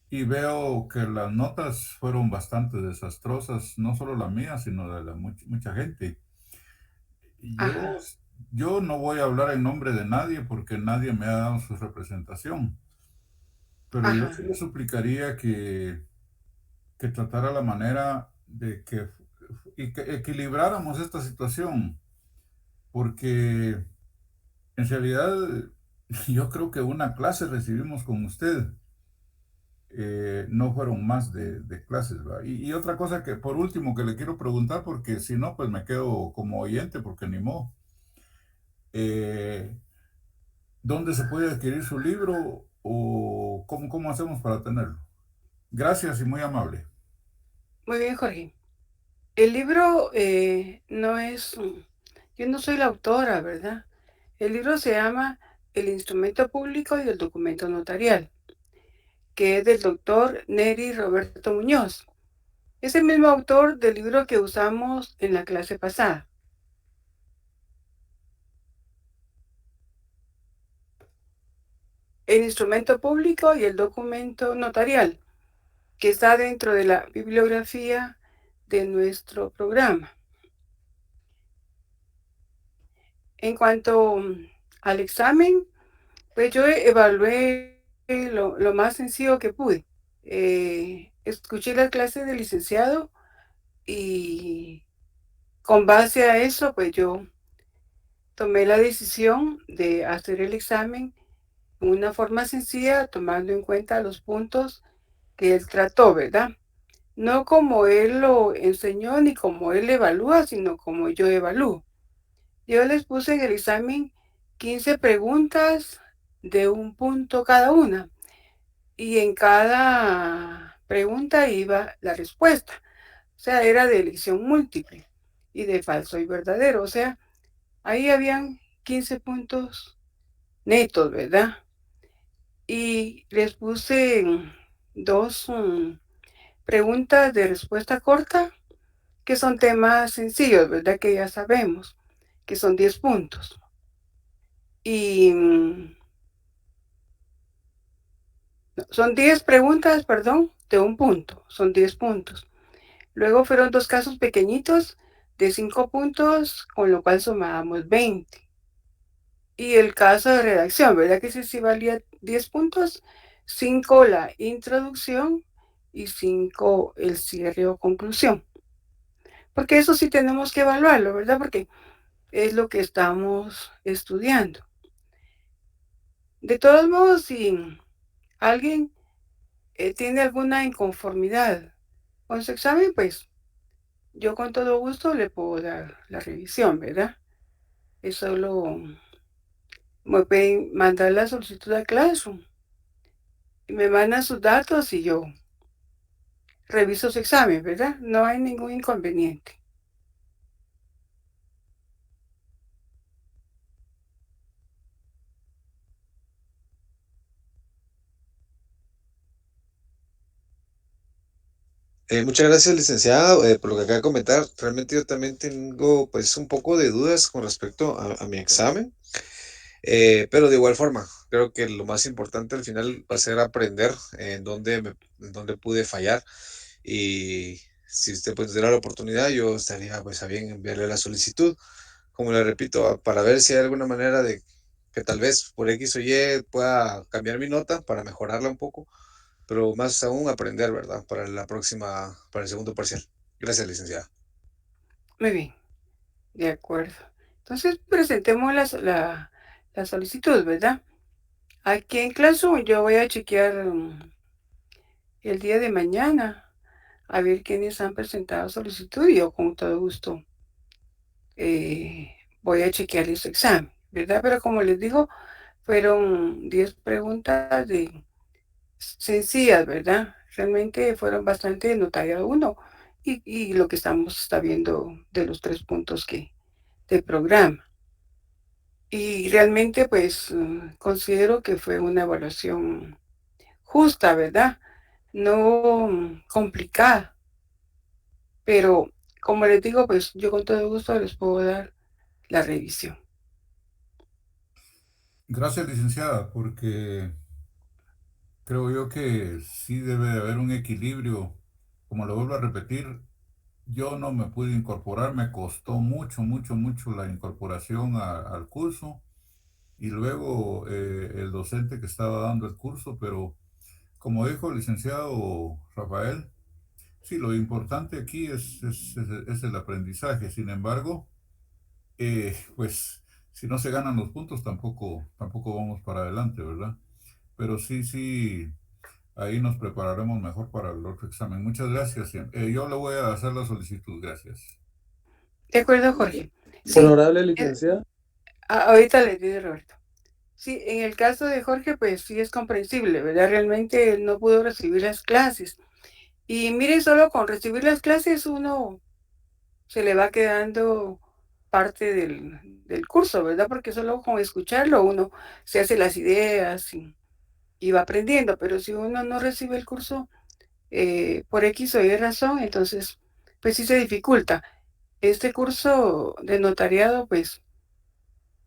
y veo que las notas fueron bastante desastrosas, no solo la mía, sino de mucha gente. Y Ajá, yo no voy a hablar en nombre de nadie porque nadie me ha dado su representación, pero yo sí ajá, le suplicaría que tratara la manera de que equilibráramos esta situación, porque en realidad yo creo que una clase recibimos con usted. No fueron más de clases, ¿va? Y otra cosa que por último que le quiero preguntar, porque si no, pues me quedo como oyente, porque ni modo. Eh, ¿Dónde se puede adquirir su libro o cómo hacemos para tenerlo? Gracias y muy amable. muy bien, Jorge. El libro no es, yo no soy la autora, ¿verdad? El libro se llama El instrumento público y el documento notarial, que es del doctor Neri Roberto Muñoz. Es el mismo autor del libro que usamos en la clase pasada. El instrumento público y el documento notarial, que está dentro de la bibliografía de nuestro programa. En cuanto al examen, pues yo evalué lo más sencillo que pude. Escuché la clase del licenciado y con base a eso, pues yo tomé la decisión de hacer el examen de una forma sencilla, tomando en cuenta los puntos que él trató, ¿verdad? No como él lo enseñó ni como él evalúa, sino como yo evalúo. Yo les puse en el examen 15 preguntas de un punto cada una y en cada pregunta iba la respuesta. O sea, era de elección múltiple y de falso y verdadero. O sea, ahí habían 15 puntos netos, ¿verdad? Y les puse dos preguntas de respuesta corta, que son temas sencillos, ¿verdad? Que ya sabemos, que son 10 puntos. Y son 10 preguntas, perdón, de un punto, son 10 puntos. Luego fueron dos casos pequeñitos de 5 puntos, con lo cual sumábamos 20. Y el caso de redacción, ¿verdad? Que sí valía 10 puntos, 5 la introducción y 5 el cierre o conclusión. Porque eso sí tenemos que evaluarlo, ¿verdad? Porque es lo que estamos estudiando. De todos modos, si alguien tiene alguna inconformidad con su examen, pues yo con todo gusto le puedo dar la revisión, ¿verdad? Es solo me pueden mandar la solicitud a Classroom y me mandan sus datos y yo reviso su examen, ¿verdad? No hay ningún inconveniente. Muchas gracias, licenciado, por lo que acaba de comentar. Realmente yo también tengo pues un poco de dudas con respecto a mi examen, pero de igual forma, creo que lo más importante al final va a ser aprender en dónde pude fallar y si usted pues diera la oportunidad, yo estaría pues a bien enviarle la solicitud, como le repito, para ver si hay alguna manera de que tal vez por X o Y pueda cambiar mi nota para mejorarla un poco, pero más aún aprender, ¿verdad? Para la próxima, para el segundo parcial. Gracias, licenciada. Muy bien, de acuerdo. Entonces presentemos la solicitud, ¿verdad? Aquí en Classroom yo voy a chequear el día de mañana a ver quiénes han presentado solicitud y yo con todo gusto voy a chequear su examen, ¿verdad? Pero como les digo, fueron 10 preguntas de sencillas, ¿verdad? Realmente fueron bastante de notariado uno y lo que estamos está viendo de los 3 puntos que del programa. Y realmente pues considero que fue una evaluación justa, ¿verdad? No complicada, pero como les digo, pues yo con todo gusto les puedo dar la revisión. Gracias, licenciada, porque Creo yo que sí debe de haber un equilibrio. Como lo vuelvo a repetir, yo no me pude incorporar, me costó mucho, mucho, mucho la incorporación al curso y luego el docente que estaba dando el curso, pero como dijo el licenciado Rafael, sí, lo importante aquí es el aprendizaje. Sin embargo, pues si no se ganan los puntos, tampoco vamos para adelante, ¿verdad? Pero sí, sí, ahí nos prepararemos mejor para el otro examen. Muchas gracias. Yo le voy a hacer la solicitud. Gracias. De acuerdo, Jorge. Sí, Honorable eh, licenciada. ahorita le digo, Roberto. Sí, en el caso de Jorge, pues sí es comprensible, ¿verdad? Realmente él no pudo recibir las clases. Y mire, solo con recibir las clases uno se le va quedando parte del curso, ¿verdad? Porque solo con escucharlo uno se hace las ideas y va aprendiendo, pero si uno no recibe el curso por X o Y razón, entonces pues sí se dificulta. Este curso de notariado, pues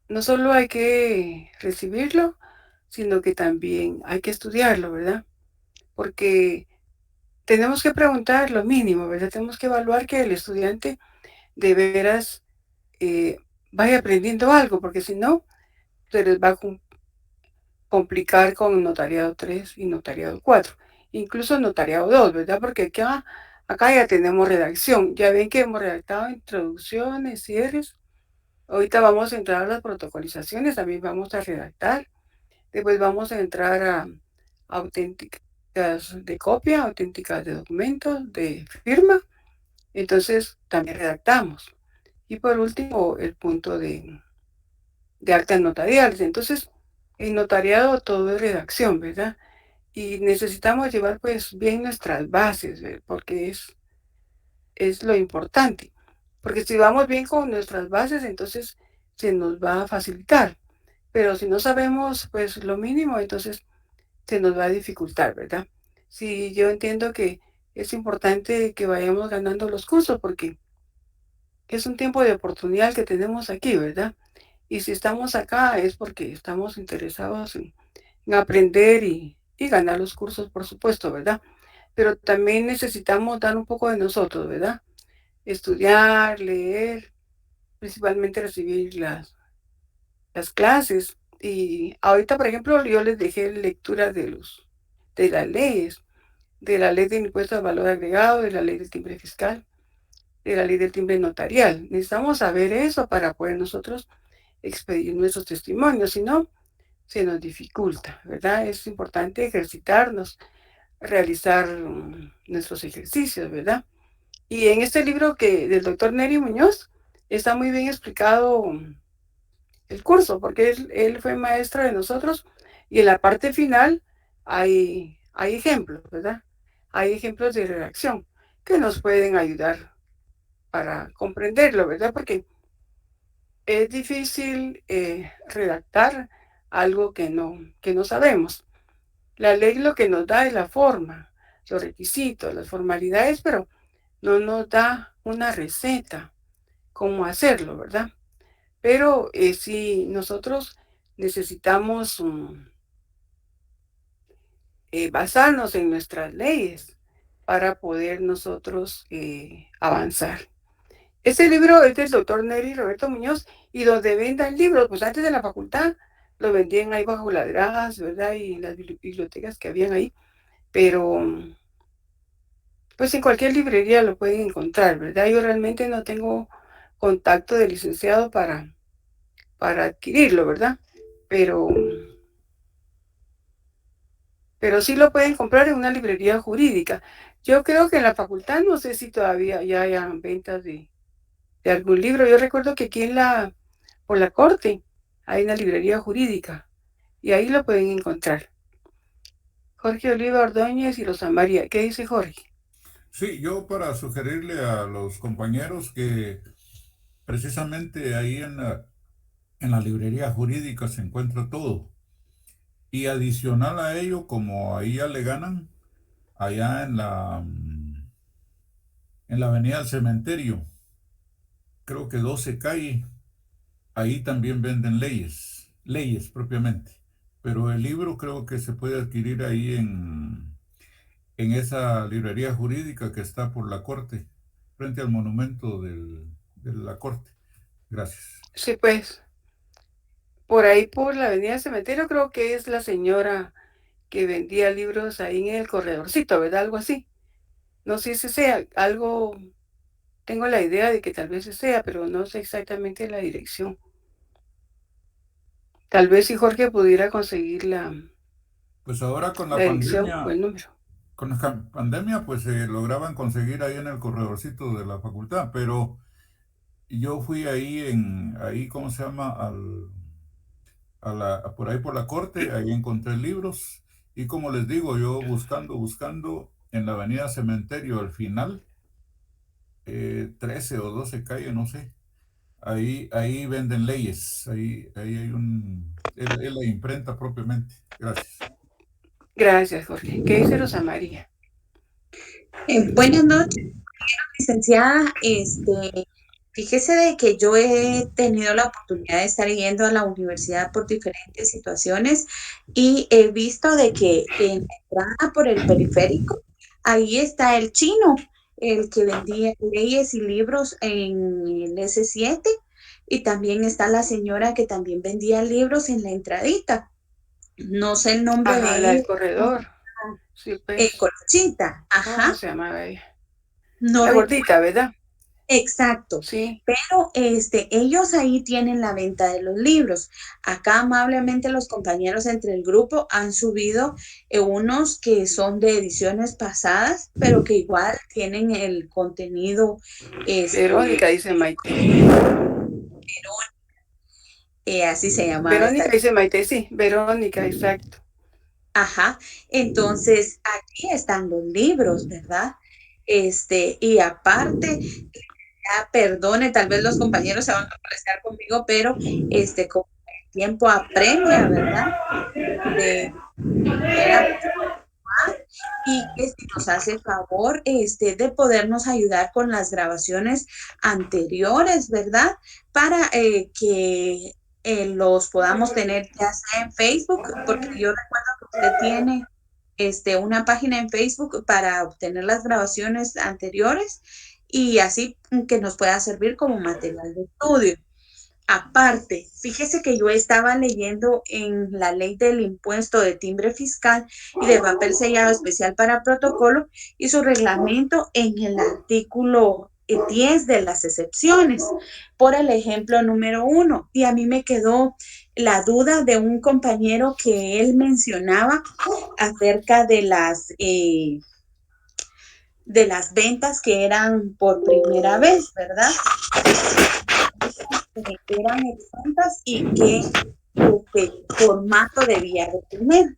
no solo hay que recibirlo, sino que también hay que estudiarlo, ¿verdad? Porque tenemos que preguntar lo mínimo, ¿verdad? Tenemos que evaluar que el estudiante de veras vaya aprendiendo algo, porque si no, se les va a complicar con notariado 3 y notariado 4, incluso notariado 2, ¿verdad? Porque acá ya tenemos redacción, ya ven que hemos redactado introducciones, cierres, ahorita vamos a entrar a las protocolizaciones, también vamos a redactar, después vamos a entrar a auténticas de copia, auténticas de documentos, de firma, entonces también redactamos. Y por último, el punto de actas notariales. Entonces, en notariado todo es redacción, ¿verdad? Y necesitamos llevar pues bien nuestras bases, porque es lo importante. Porque si vamos bien con nuestras bases, entonces se nos va a facilitar. Pero si no sabemos pues lo mínimo, entonces se nos va a dificultar, ¿verdad? Sí, yo entiendo que es importante que vayamos ganando los cursos porque es un tiempo de oportunidad que tenemos aquí, ¿verdad? Y si estamos acá es porque estamos interesados en aprender y ganar los cursos, por supuesto, ¿verdad? Pero también necesitamos dar un poco de nosotros, ¿verdad? Estudiar, leer, principalmente recibir las clases. Y ahorita, por ejemplo, yo les dejé lectura de las leyes, de la ley del impuesto al valor agregado, de la ley del timbre fiscal, de la ley del timbre notarial. Necesitamos saber eso para poder nosotros expedir nuestros testimonios, si no, se nos dificulta, ¿verdad? Es importante ejercitarnos, realizar nuestros ejercicios, ¿verdad? Y en este libro del doctor Neri Muñoz está muy bien explicado el curso, porque él fue maestro de nosotros y en la parte final hay ejemplos, ¿verdad? Hay ejemplos de redacción que nos pueden ayudar para comprenderlo, ¿verdad? Porque es difícil redactar algo que no sabemos. La ley lo que nos da es la forma, los requisitos, las formalidades, pero no nos da una receta cómo hacerlo, ¿verdad? Pero si nosotros necesitamos basarnos en nuestras leyes para poder nosotros avanzar. Este libro es del doctor Neri Roberto Muñoz y donde vendan libros, pues antes de la facultad lo vendían ahí bajo las gradas, ¿verdad? Y las bibliotecas que habían ahí, pero pues en cualquier librería lo pueden encontrar, ¿verdad? Yo realmente no tengo contacto de licenciado para adquirirlo, ¿verdad? Pero, pero sí lo pueden comprar en una librería jurídica. Yo creo que en la facultad no sé si todavía ya hayan ventas de algún libro. Yo recuerdo que aquí por la corte hay una librería jurídica y ahí lo pueden encontrar. Jorge Oliva Ordóñez y Rosa María. ¿Qué dice Jorge? Sí, yo para sugerirle a los compañeros que precisamente ahí en la librería jurídica se encuentra todo. Y adicional a ello, como ahí ya le ganan, allá en la avenida del Cementerio, creo que 12 calle, ahí también venden leyes propiamente. pero el libro creo que se puede adquirir ahí en esa librería jurídica que está por la corte, frente al monumento de la corte. Gracias. Sí, pues, por ahí por la avenida Cementerio creo que es la señora que vendía libros ahí en el corredorcito, ¿verdad? Algo así. No sé si sea algo, tengo la idea de que tal vez sea, pero no sé exactamente la dirección. Tal vez si Jorge pudiera conseguir Pues ahora la dirección o el número. con la pandemia, pues se lograban conseguir ahí en el corredorcito de la facultad, pero yo fui ahí ahí, ¿cómo se llama? Por ahí por la corte, ahí encontré libros y como les digo, yo buscando en la avenida Cementerio al final, 13 o 12 calle, no sé, ahí venden leyes, ahí hay es la imprenta propiamente. Gracias. Gracias, Jorge. ¿Qué dice Rosa María? Buenas noches, licenciada. Fíjese de que yo he tenido la oportunidad de estar yendo a la universidad por diferentes situaciones y he visto de que en la entrada por el periférico, ahí está el chino, el que vendía leyes y libros en el S7, y también está la señora que también vendía libros en la entradita. No sé el nombre Ajá, de la del ella. corredor. Sí, pues. Conchita, ¿Cómo ajá, se llamaba ella? no La recuerdo. gordita, ¿verdad? Exacto, Sí, pero ellos ahí tienen la venta de los libros. Acá amablemente los compañeros entre el grupo han subido unos que son de ediciones pasadas, pero que igual tienen el contenido, Verónica dice Maite. así se llamaba esta. Verónica dice Maite, sí, Verónica, exacto. Ajá, entonces aquí están los libros, ¿verdad? Y aparte, perdone, tal vez los compañeros se van a molestar conmigo, pero como el tiempo apremia, ¿verdad? De quisiéramos y que si nos hace favor de podernos ayudar con las grabaciones anteriores, ¿verdad? Para que los podamos tener ya sea en Facebook, porque yo recuerdo que usted tiene una página en Facebook para obtener las grabaciones anteriores y así que nos pueda servir como material de estudio. Aparte, fíjese que yo estaba leyendo en la ley del impuesto de timbre fiscal y de papel sellado especial para protocolo y su reglamento en el artículo 10 de las excepciones, por el ejemplo número 1. Y a mí me quedó la duda de un compañero que él mencionaba acerca de las ventas que eran por primera vez, ¿verdad? Eran exentas y qué formato debía de tener.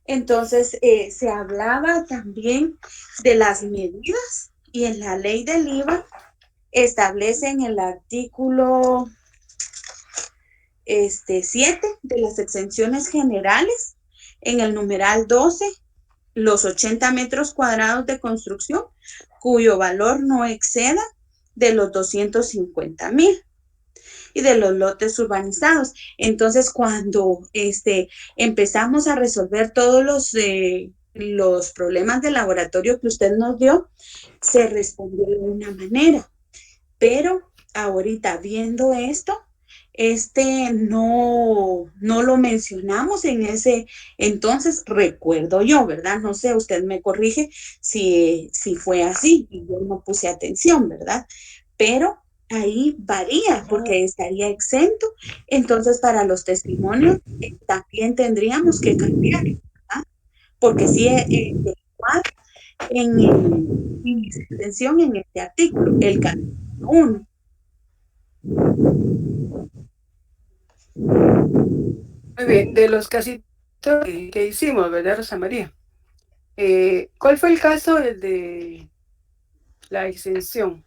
Entonces, se hablaba también de las medidas y en la ley del IVA establece en el artículo 7 de las exenciones generales, en el numeral 12, los 80 metros cuadrados de construcción cuyo valor no exceda de los 250,000 y de los lotes urbanizados. Entonces, cuando empezamos a resolver todos los problemas de laboratorio que usted nos dio, se respondió de una manera. Pero ahorita viendo esto, no lo mencionamos en ese entonces, recuerdo yo, ¿verdad? No sé, usted me corrige si fue así y yo no puse atención, ¿verdad? Pero ahí varía porque estaría exento. Entonces, para los testimonios también tendríamos que cambiar, ¿verdad? Porque sí, igual en esa extensión, en este artículo, el capítulo 1. Muy bien, de los casitos que hicimos, ¿verdad, Rosa María? ¿Cuál fue el caso de la exención?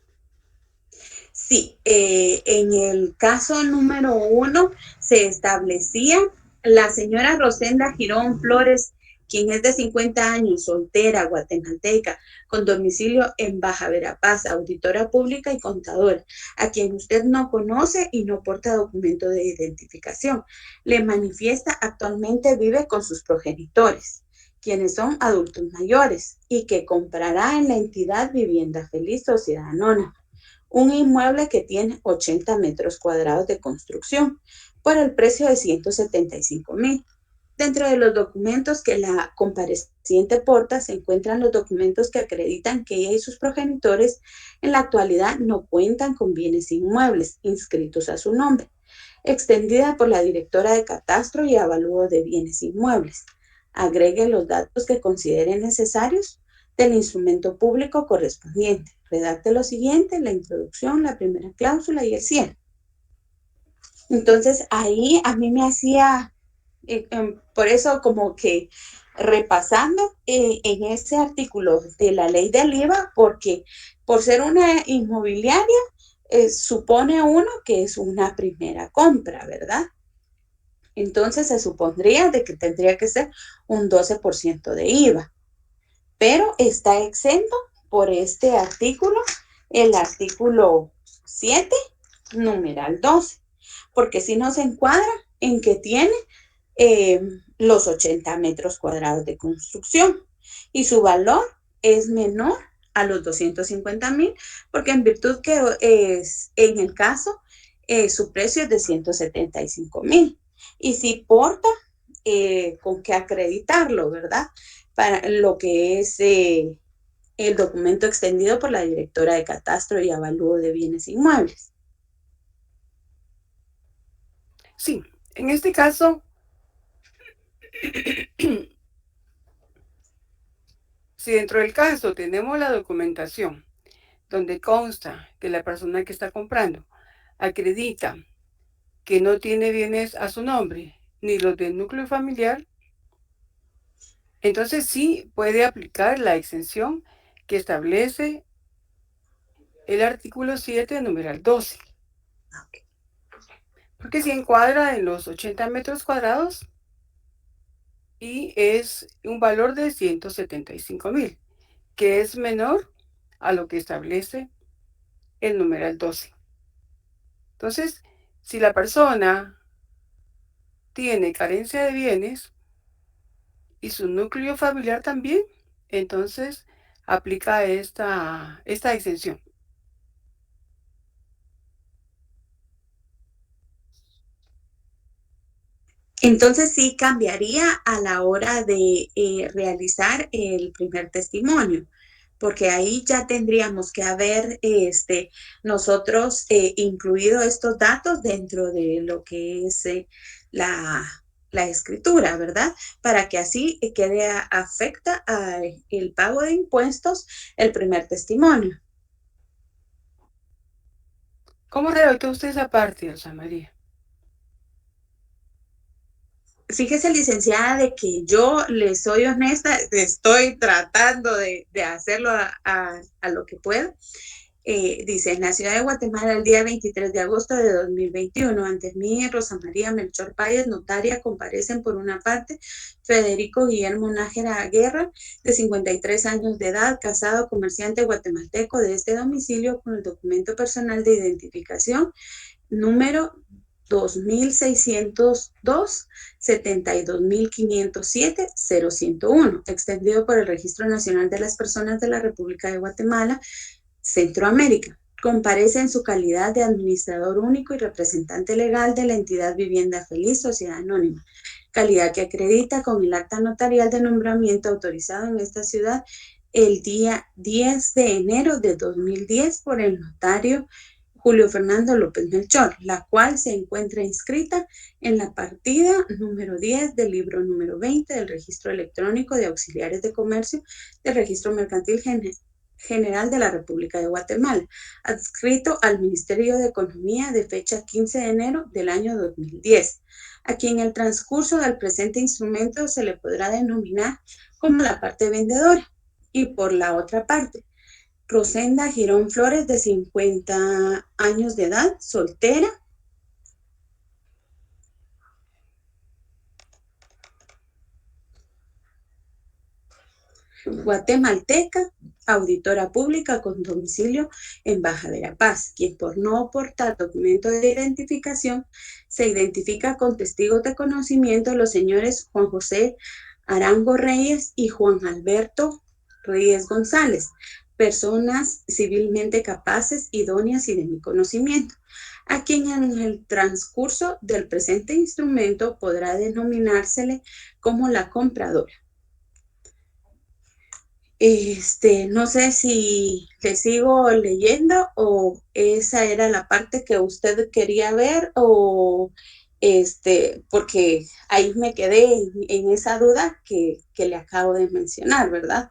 Sí, en el caso número 1 se establecía la señora Rosenda Girón Flores, quien es de 50 años, soltera, guatemalteca, con domicilio en Baja Verapaz, auditora pública y contadora, a quien usted no conoce y no porta documento de identificación. Le manifiesta actualmente vive con sus progenitores, quienes son adultos mayores, y que comprará en la entidad Vivienda Feliz Sociedad Anónima un inmueble que tiene 80 metros cuadrados de construcción por el precio de 175,000. Dentro de los documentos que la compareciente porta se encuentran los documentos que acreditan que ella y sus progenitores en la actualidad no cuentan con bienes inmuebles inscritos a su nombre, extendida por la directora de Catastro y Avalúo de Bienes Inmuebles. Agregue los datos que considere necesarios del instrumento público correspondiente. Redacte lo siguiente: la introducción, la primera cláusula y el cierre. Entonces ahí a mí me hacía, por eso como que repasando en ese artículo de la ley del IVA, porque por ser una inmobiliaria, supone uno que es una primera compra, ¿verdad? Entonces se supondría de que tendría que ser un 12% de IVA, pero está exento por este artículo, el artículo 7, numeral 12, porque si no se encuadra en que tiene los 80 metros cuadrados de construcción y su valor es menor a los 250,000, porque en virtud que es, en el caso, su precio es de 175,000. Y si porta con qué acreditarlo, ¿verdad? Para lo que es el documento extendido por la directora de Catastro y Avalúo de Bienes Inmuebles. Sí, en este caso, si dentro del caso tenemos la documentación donde consta que la persona que está comprando acredita que no tiene bienes a su nombre ni los del núcleo familiar, entonces sí puede aplicar la exención que establece el artículo 7, numeral 12. Porque se encuadra en los 80 metros cuadrados y es un valor de 175,000, que es menor a lo que establece el numeral 12. Entonces, si la persona tiene carencia de bienes y su núcleo familiar también, entonces aplica esta exención. Entonces sí cambiaría a la hora de realizar el primer testimonio, porque ahí ya tendríamos que haber nosotros incluido estos datos dentro de lo que es la escritura, ¿verdad? Para que así quede afecta al pago de impuestos el primer testimonio. ¿Cómo redactó usted esa parte, Rosa María? Fíjese, licenciada, de que yo le soy honesta, estoy tratando de hacerlo a lo que puedo. Dice, en la ciudad de Guatemala, el día 23 de agosto de 2021, ante mí, Rosa María Melchor Páez, notaria, comparecen por una parte Federico Guillermo Nájera Guerra, de 53 años de edad, casado, comerciante guatemalteco de este domicilio, con el documento personal de identificación número 2602 72507 0101, extendido por el Registro Nacional de las Personas de la República de Guatemala, Centroamérica. Comparece en su calidad de administrador único y representante legal de la entidad Vivienda Feliz Sociedad Anónima, calidad que acredita con el acta notarial de nombramiento autorizado en esta ciudad el día 10 de enero de 2010 por el notario Julio Fernando López Melchor, la cual se encuentra inscrita en la partida número 10 del libro número 20 del Registro Electrónico de Auxiliares de Comercio del Registro Mercantil General de la República de Guatemala, adscrito al Ministerio de Economía de fecha 15 de enero del año 2010, a quien en el transcurso del presente instrumento se le podrá denominar como la parte vendedora. Y por la otra parte, Rosenda Girón Flores, de 50 años de edad, soltera. guatemalteca, auditora pública con domicilio en Baja Verapaz, quien por no aportar documento de identificación se identifica con testigos de conocimiento los señores Juan José Arango Reyes y Juan Alberto Reyes González, personas civilmente capaces, idóneas y de mi conocimiento, a quien en el transcurso del presente instrumento podrá denominársele como la compradora. No sé si le sigo leyendo o esa era la parte que usted quería ver o porque ahí me quedé en esa duda que le acabo de mencionar, ¿verdad?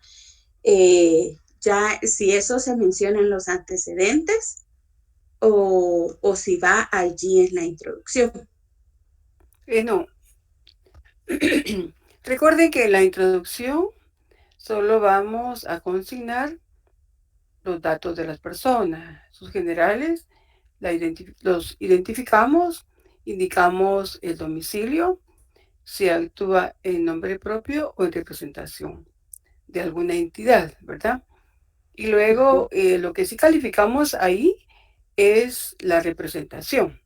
Ya si eso se menciona en los antecedentes o si va allí en la introducción. No. Recuerden que en la introducción solo vamos a consignar los datos de las personas, sus generales, los identificamos, indicamos el domicilio, si actúa en nombre propio o en representación de alguna entidad, ¿verdad? Y luego lo que sí calificamos ahí es la representación.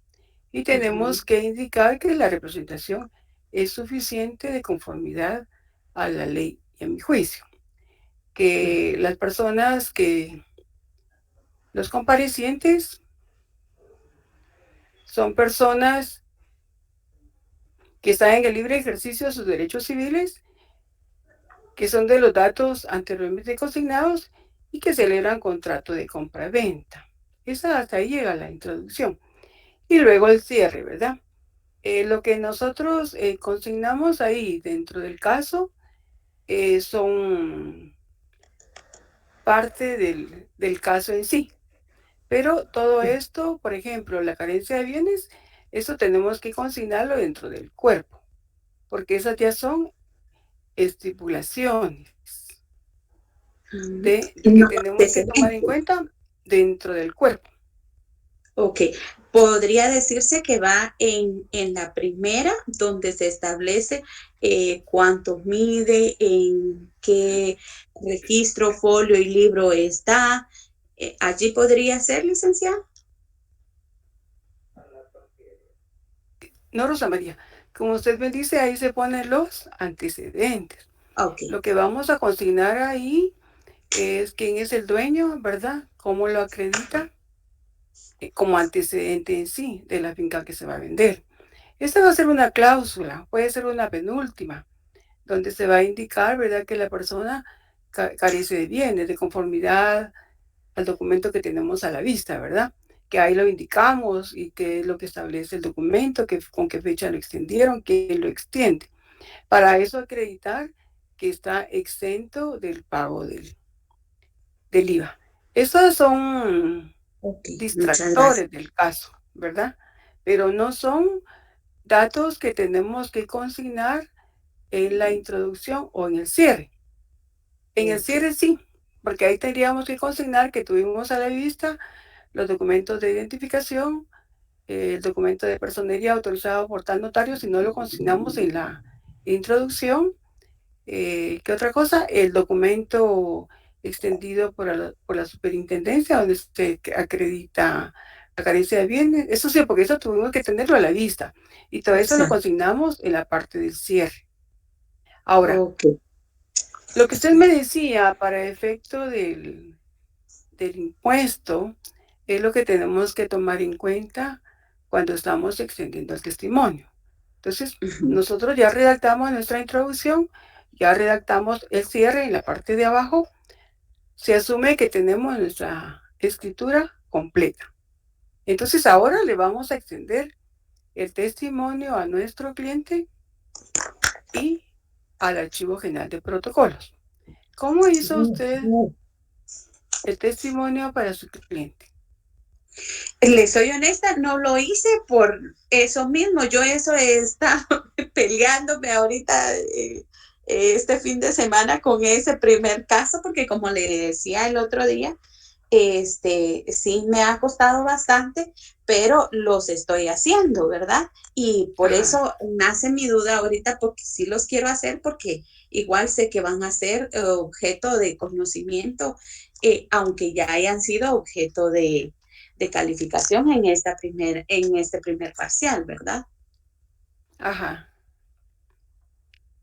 Y tenemos que indicar que la representación es suficiente de conformidad a la ley y a mi juicio. Que las personas los comparecientes son personas que están en el libre ejercicio de sus derechos civiles, que son de los datos anteriormente consignados y que celebran contrato de compra-venta. Hasta ahí llega la introducción. Y luego el cierre, ¿verdad? Lo que nosotros consignamos ahí dentro del caso son parte del caso en sí. Pero todo esto, por ejemplo, la carencia de bienes, eso tenemos que consignarlo dentro del cuerpo, porque esas ya son estipulaciones de que tenemos que tomar en cuenta dentro del cuerpo. Ok, podría decirse que va en la primera, donde se establece cuánto mide, en qué registro, folio y libro está. ¿Allí podría ser, licenciado? No, Rosa María, como usted me dice, ahí se ponen los antecedentes. Okay. Lo que vamos a consignar ahí es quién es el dueño, ¿verdad? ¿Cómo lo acredita? Como antecedente en sí de la finca que se va a vender. Esta va a ser una cláusula, puede ser una penúltima, donde se va a indicar, ¿verdad?, que la persona carece de bienes, de conformidad al documento que tenemos a la vista, ¿verdad? Que ahí lo indicamos y qué es lo que establece el documento, con qué fecha lo extendieron, quién lo extiende. Para eso acreditar que está exento del pago del IVA. Estos son distractores del caso, ¿verdad? Pero no son datos que tenemos que consignar en la introducción o en el cierre. En el cierre sí, porque ahí tendríamos que consignar que tuvimos a la vista los documentos de identificación, el documento de personería autorizado por tal notario, si no lo consignamos en la introducción. ¿Qué otra cosa? El documento extendido por la superintendencia, donde se acredita la carencia de bienes. Eso sí, porque eso tuvimos que tenerlo a la vista. Y todo eso lo consignamos en la parte del cierre. Ahora, lo que usted me decía para efecto del impuesto es lo que tenemos que tomar en cuenta cuando estamos extendiendo el testimonio. Entonces, nosotros ya redactamos nuestra introducción, ya redactamos el cierre en la parte de abajo. Se asume que tenemos nuestra escritura completa. Entonces, ahora le vamos a extender el testimonio a nuestro cliente y al Archivo General de Protocolos. ¿Cómo hizo usted el testimonio para su cliente? Le soy honesta, no lo hice por eso mismo. Yo eso he estado peleándome ahorita este fin de semana con ese primer caso, porque como le decía el otro día, sí me ha costado bastante, pero los estoy haciendo, ¿verdad? Y por eso nace mi duda ahorita, porque sí los quiero hacer, porque igual sé que van a ser objeto de conocimiento, aunque ya hayan sido objeto de calificación en este primer parcial, ¿verdad? Ajá.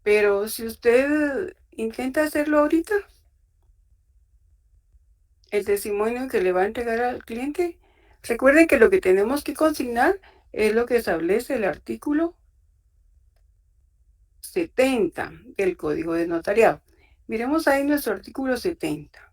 Pero si usted intenta hacerlo ahorita, el testimonio que le va a entregar al cliente, recuerden que lo que tenemos que consignar es lo que establece el artículo 70 del Código de Notariado. Miremos ahí nuestro artículo 70.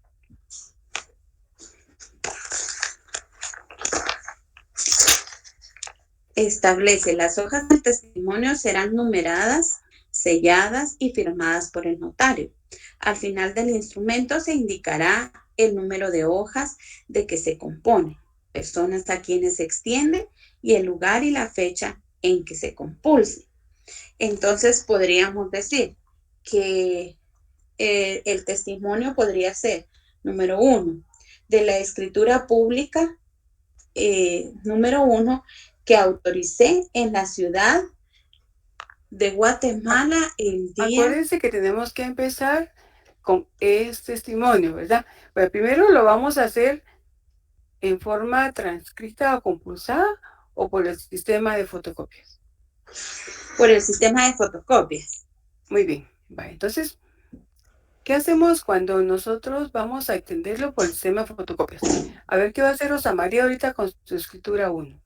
Establece, las hojas del testimonio serán numeradas, selladas y firmadas por el notario. Al final del instrumento se indicará el número de hojas de que se compone, personas a quienes se extiende y el lugar y la fecha en que se compulse. Entonces podríamos decir que el testimonio podría ser, número 1, de la escritura pública, número 1, que autoricé en la ciudad de Guatemala el día. Acuérdense que tenemos que empezar con este testimonio, ¿verdad? Pero primero lo vamos a hacer en forma transcrita o compulsada o por el sistema de fotocopias. Por el sistema de fotocopias. Muy bien. Vale, entonces, ¿qué hacemos cuando nosotros vamos a extenderlo por el sistema de fotocopias? A ver qué va a hacer Rosa María ahorita con su escritura 1.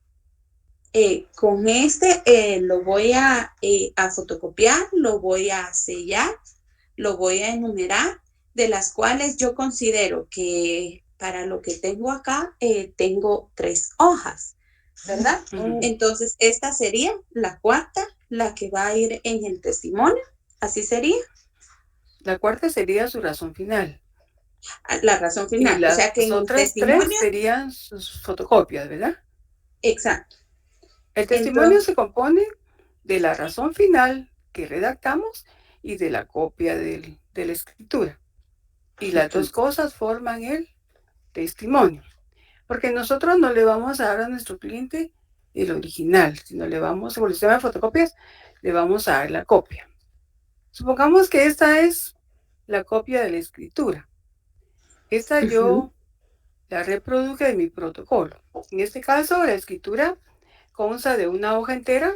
Con lo voy a fotocopiar, lo voy a sellar, lo voy a enumerar, de las cuales yo considero que para lo que tengo acá, tengo 3 hojas, ¿verdad? Entonces, esta sería la cuarta, la que va a ir en el testimonio, ¿así sería? La cuarta sería su razón final. La razón final, y o sea que en el testimonio 3 serían sus fotocopias, ¿verdad? Exacto. El testimonio se compone de la razón final que redactamos y de la copia de la escritura. Y las dos cosas forman el testimonio. Porque nosotros no le vamos a dar a nuestro cliente el original, sino le vamos, por el sistema de fotocopias, le vamos a dar la copia. Supongamos que esta es la copia de la escritura. Esta yo la reproduje de mi protocolo. En este caso, la escritura consta de una hoja entera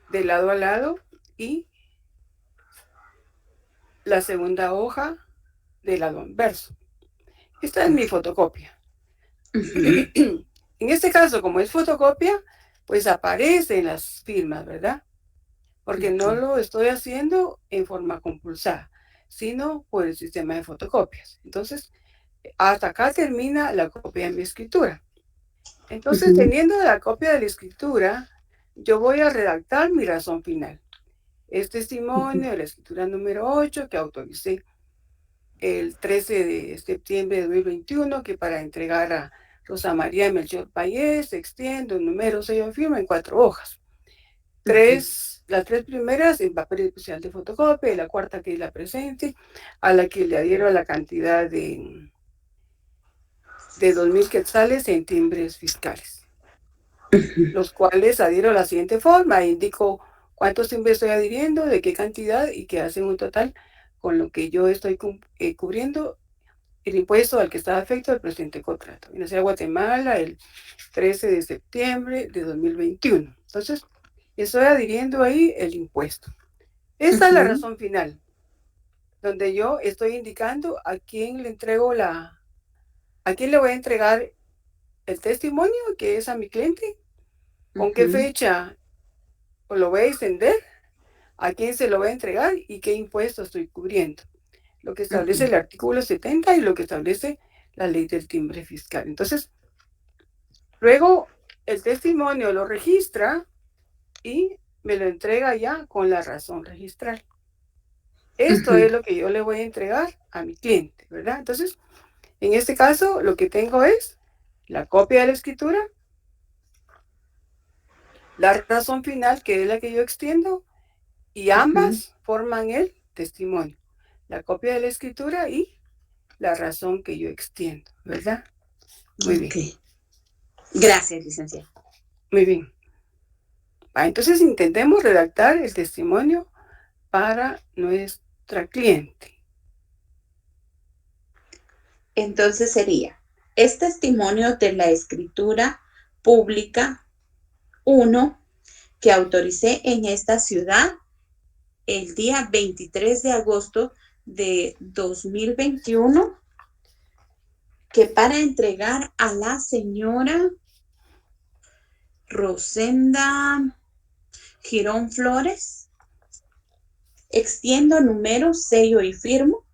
de lado a lado y la segunda hoja de lado anverso. Esta es mi fotocopia. En este caso, como es fotocopia, pues aparecen las firmas, ¿verdad? Porque no lo estoy haciendo en forma compulsada, sino por el sistema de fotocopias. Entonces, hasta acá termina la copia de mi escritura. Entonces, teniendo la copia de la escritura, yo voy a redactar mi razón final. Es testimonio de la escritura número 8 que autoricé el 13 de septiembre de 2021, que para entregar a Rosa María Melchor Payés extiendo el número sello firma en 4 hojas. Las 3 primeras en papel especial de fotocopia y la cuarta que es la presente, a la que le adhiero la cantidad de 2,000 quetzales en timbres fiscales, los cuales adhiero a la siguiente forma, indico cuántos timbres estoy adhiriendo, de qué cantidad y que hacen un total con lo que yo estoy cubriendo el impuesto al que está afecto el presente contrato. En la ciudad de Guatemala, el 13 de septiembre de 2021. Entonces, estoy adhiriendo ahí el impuesto. Esta es la razón final, donde yo estoy indicando a quién le entrego a quién le voy a entregar el testimonio, que es a mi cliente, con qué fecha lo voy a extender, a quién se lo voy a entregar y qué impuesto estoy cubriendo. Lo que establece el artículo 70 y lo que establece la ley del timbre fiscal. Entonces, luego el testimonio lo registra y me lo entrega ya con la razón registral. Esto es lo que yo le voy a entregar a mi cliente, ¿verdad? Entonces, en este caso, lo que tengo es la copia de la escritura, la razón final, que es la que yo extiendo, y ambas forman el testimonio. La copia de la escritura y la razón que yo extiendo, ¿verdad? Muy bien. Gracias, licenciada. Muy bien. Entonces intentemos redactar el testimonio para nuestra cliente. Entonces sería, es testimonio de la escritura pública 1 que autoricé en esta ciudad el día 23 de agosto de 2021, que para entregar a la señora Rosenda Girón Flores, extiendo número, sello y firmo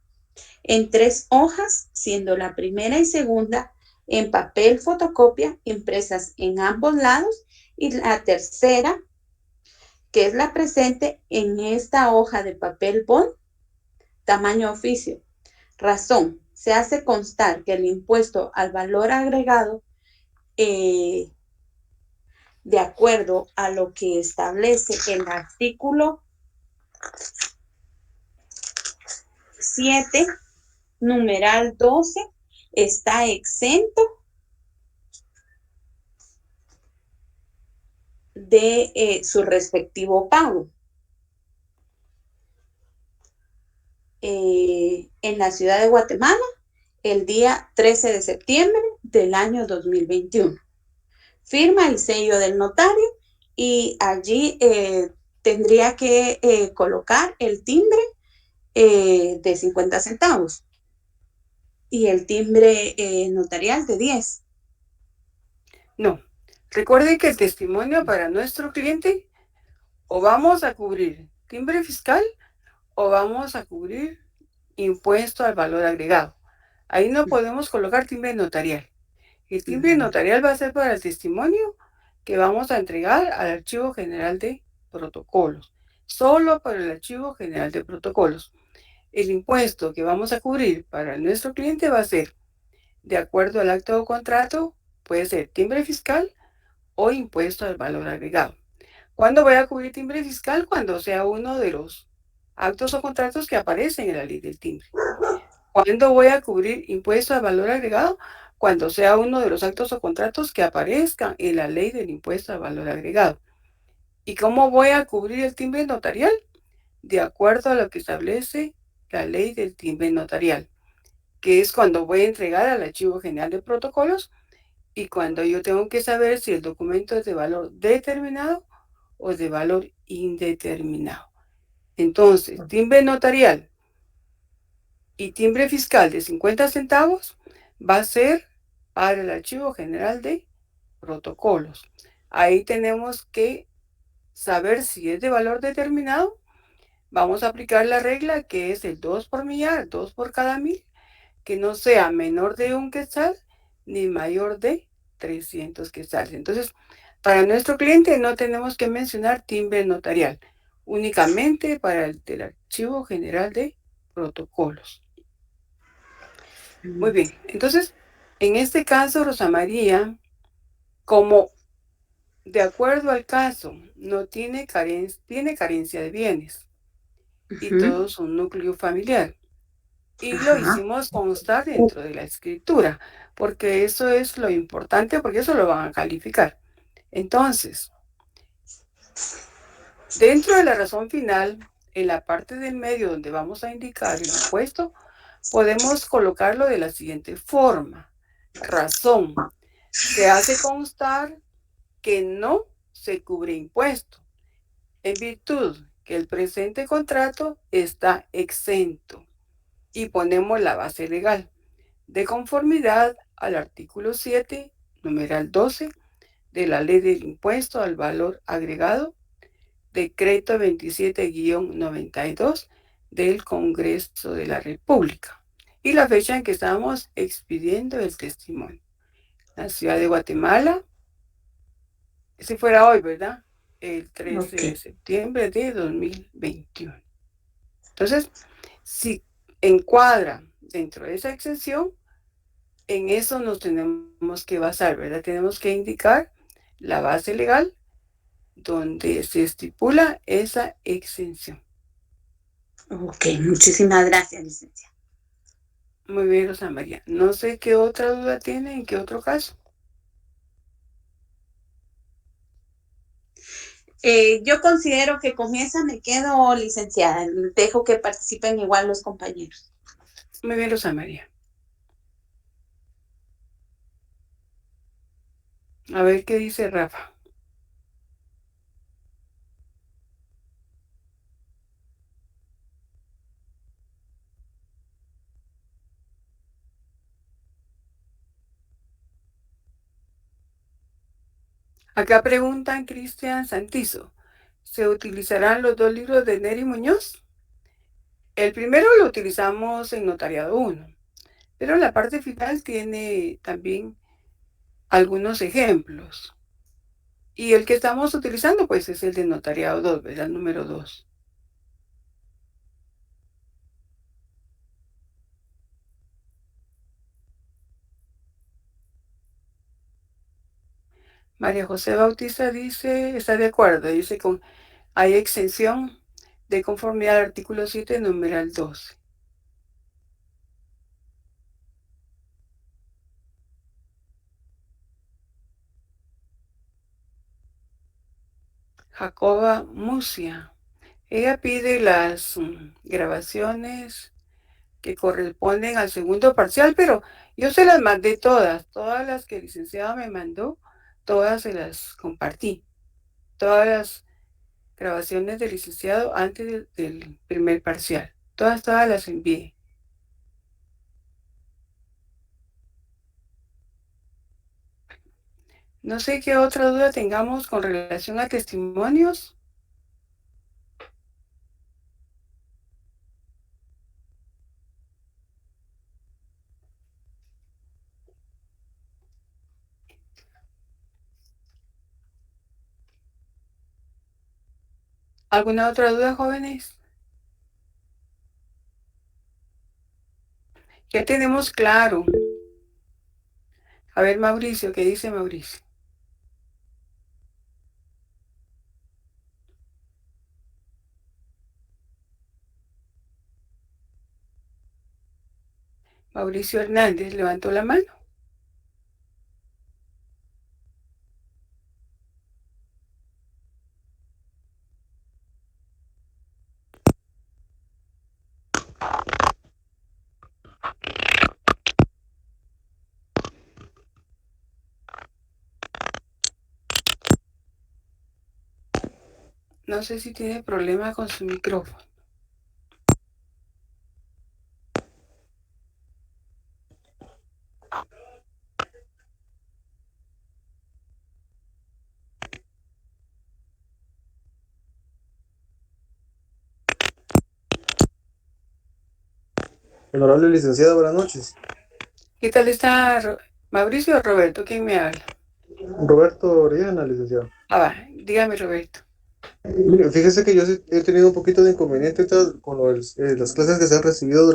en 3 hojas, siendo la primera y segunda en papel fotocopia impresas en ambos lados y la tercera, que es la presente, en esta hoja de papel bond, tamaño oficio. Razón, se hace constar que el impuesto al valor agregado, de acuerdo a lo que establece el artículo 7, numeral 12, está exento de su respectivo pago. En la ciudad de Guatemala, el día 13 de septiembre del año 2021. Firma y sello del notario, y allí tendría que colocar el timbre de 50 centavos y el timbre notarial de 10. No, recuerde que el testimonio para nuestro cliente, o vamos a cubrir timbre fiscal o vamos a cubrir impuesto al valor agregado. Ahí no podemos colocar timbre notarial. El timbre notarial va a ser para el testimonio que vamos a entregar al Archivo General de Protocolos, solo para el Archivo General de Protocolos. El impuesto que vamos a cubrir para nuestro cliente va a ser, de acuerdo al acto o contrato, puede ser timbre fiscal o impuesto al valor agregado. ¿Cuándo voy a cubrir timbre fiscal? Cuando sea uno de los actos o contratos que aparecen en la ley del timbre. ¿Cuándo voy a cubrir impuesto al valor agregado? Cuando sea uno de los actos o contratos que aparezcan en la ley del impuesto al valor agregado. ¿Y cómo voy a cubrir el timbre notarial? De acuerdo a lo que establece la ley del timbre notarial, que es cuando voy a entregar al Archivo General de Protocolos y cuando yo tengo que saber si el documento es de valor determinado o de valor indeterminado. Entonces, timbre notarial y timbre fiscal de 50 centavos va a ser para el Archivo General de Protocolos. Ahí tenemos que saber si es de valor determinado. Vamos a aplicar la regla que es el 2 por millar, 2 por cada 1000, que no sea menor de 1 quetzal ni mayor de 300 quetzales. Entonces, para nuestro cliente no tenemos que mencionar timbre notarial, únicamente para el del Archivo General de Protocolos. Muy bien, entonces, en este caso, Rosa María, como de acuerdo al caso no tiene carencia de bienes y todo es un núcleo familiar, y lo hicimos constar dentro de la escritura, porque eso es lo importante, porque eso lo van a calificar. Entonces, dentro de la razón final, en la parte del medio donde vamos a indicar el impuesto, podemos colocarlo de la siguiente forma. Razón. Se hace constar que no se cubre impuesto, en virtud que el presente contrato está exento, y ponemos la base legal, de conformidad al artículo 7, numeral 12, de la Ley del Impuesto al Valor Agregado, decreto 27-92 del Congreso de la República, y la fecha en que estamos expidiendo el testimonio. La ciudad de Guatemala, si fuera hoy, ¿verdad? El 13 de septiembre de 2021. Entonces, si encuadra dentro de esa exención, en eso nos tenemos que basar, ¿verdad? Tenemos que indicar la base legal donde se estipula esa exención. Ok, muchísimas gracias, licenciada. Muy bien, Rosa María. No sé qué otra duda tiene, en qué otro caso. Yo considero que con esa me quedo, licenciada. Dejo que participen igual los compañeros. Muy bien, Rosa María. A ver qué dice Rafa. Acá preguntan Cristian Santizo. ¿Se utilizarán los dos libros de Neri Muñoz? El primero lo utilizamos en Notariado 1, pero la parte final tiene también algunos ejemplos. Y el que estamos utilizando, pues, es el de Notariado 2, ¿verdad? Número 2. María José Bautista dice, está de acuerdo, dice hay exención de conformidad al artículo 7, numeral 12. Jacoba Musia. Ella pide las grabaciones que corresponden al segundo parcial, pero yo se las mandé todas las que el licenciado me mandó, todas se las compartí. Todas las grabaciones del licenciado antes del primer parcial. Todas las envié. No sé qué otra duda tengamos con relación a testimonios. ¿Alguna otra duda, jóvenes? Ya tenemos claro. A ver, Mauricio, ¿qué dice Mauricio? Mauricio Hernández levantó la mano. No sé si tiene problema con su micrófono. Honorable licenciada, buenas noches. ¿Qué tal está Mauricio o Roberto? ¿Quién me habla? Roberto Orellana, licenciado. Va, dígame, Roberto. Mire, fíjese que yo sí he tenido un poquito de inconveniente con las clases que se han recibido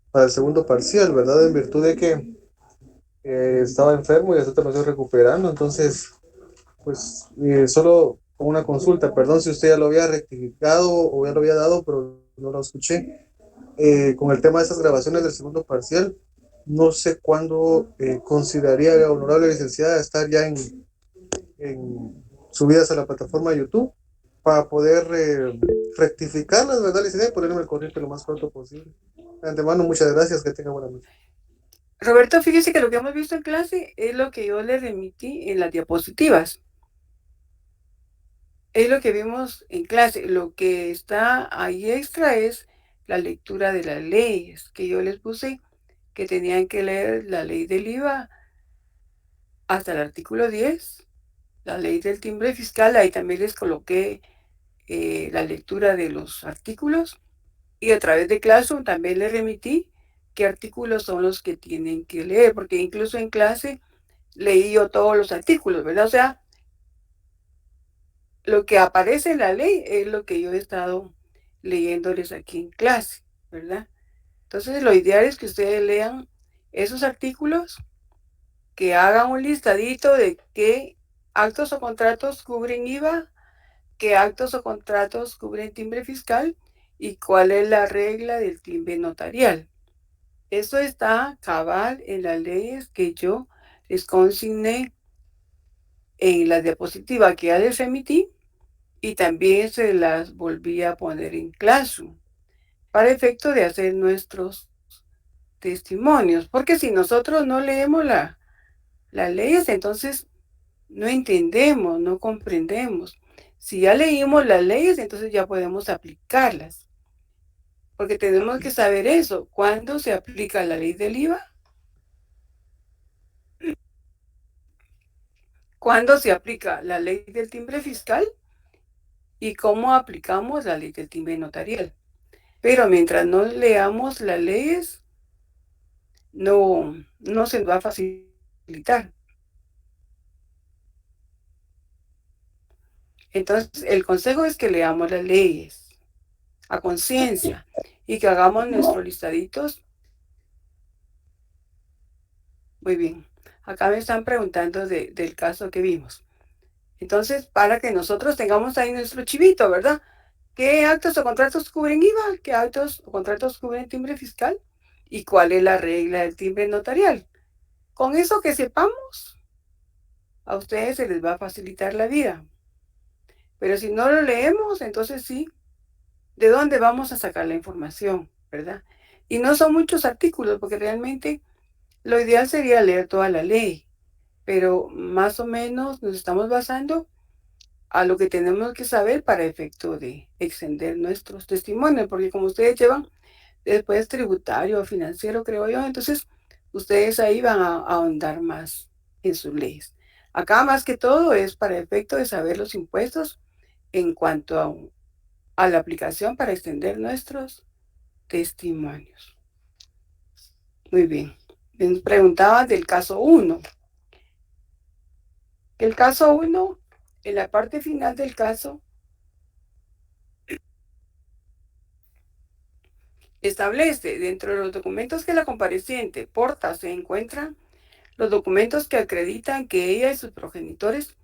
para el segundo parcial, ¿verdad? En virtud de que estaba enfermo y hasta me estoy recuperando. Entonces, pues solo una consulta, perdón si usted ya lo había rectificado o ya lo había dado, pero no lo escuché. Con el tema de esas grabaciones del segundo parcial, no sé cuándo consideraría la honorable licenciada estar ya subidas a la plataforma de YouTube para poder rectificarlas, ¿verdad, licenciada? Y ponerme al corriente lo más pronto posible. De antemano, muchas gracias, que tenga buena noche. Roberto, fíjese que lo que hemos visto en clase es lo que yo le remití en las diapositivas. Es lo que vimos en clase. Lo que está ahí extra es la lectura de las leyes, que yo les puse que tenían que leer la ley del IVA hasta el artículo 10, la ley del timbre fiscal, ahí también les coloqué la lectura de los artículos, y a través de Classroom también les remití qué artículos son los que tienen que leer, porque incluso en clase leí yo todos los artículos, ¿verdad? O sea, lo que aparece en la ley es lo que yo he estado leyéndoles aquí en clase, ¿verdad? Entonces, lo ideal es que ustedes lean esos artículos, que hagan un listadito de qué actos o contratos cubren IVA, qué actos o contratos cubren timbre fiscal y cuál es la regla del timbre notarial. Eso está cabal en las leyes que yo les consigné en la diapositiva que ya les emití, y también se las volvía a poner en Classroom para efecto de hacer nuestros testimonios, porque si nosotros no leemos las leyes, entonces no entendemos, no comprendemos. Si ya leímos las leyes, entonces ya podemos aplicarlas, porque tenemos que saber eso, cuándo se aplica la ley del IVA, cuándo se aplica la ley del timbre fiscal y cómo aplicamos la ley del timbre notarial. Pero mientras no leamos las leyes, no se nos va a facilitar. Entonces, el consejo es que leamos las leyes a conciencia y que hagamos nuestros listaditos. Muy bien. Acá me están preguntando del caso que vimos. Entonces, para que nosotros tengamos ahí nuestro chivito, ¿verdad? ¿Qué actos o contratos cubren IVA? ¿Qué actos o contratos cubren timbre fiscal? ¿Y cuál es la regla del timbre notarial? Con eso que sepamos, a ustedes se les va a facilitar la vida. Pero si no lo leemos, entonces sí, ¿de dónde vamos a sacar la información, verdad? Y no son muchos artículos, porque realmente lo ideal sería leer toda la ley, pero más o menos nos estamos basando a lo que tenemos que saber para efecto de extender nuestros testimonios, porque como ustedes llevan después tributario o financiero, creo yo, entonces ustedes ahí van a ahondar más en sus leyes. Acá más que todo es para efecto de saber los impuestos en cuanto a la aplicación para extender nuestros testimonios. Muy bien. Me preguntaban del caso 1. El caso 1, en la parte final del caso, establece dentro de los documentos que la compareciente porta se encuentran los documentos que acreditan que ella y sus progenitores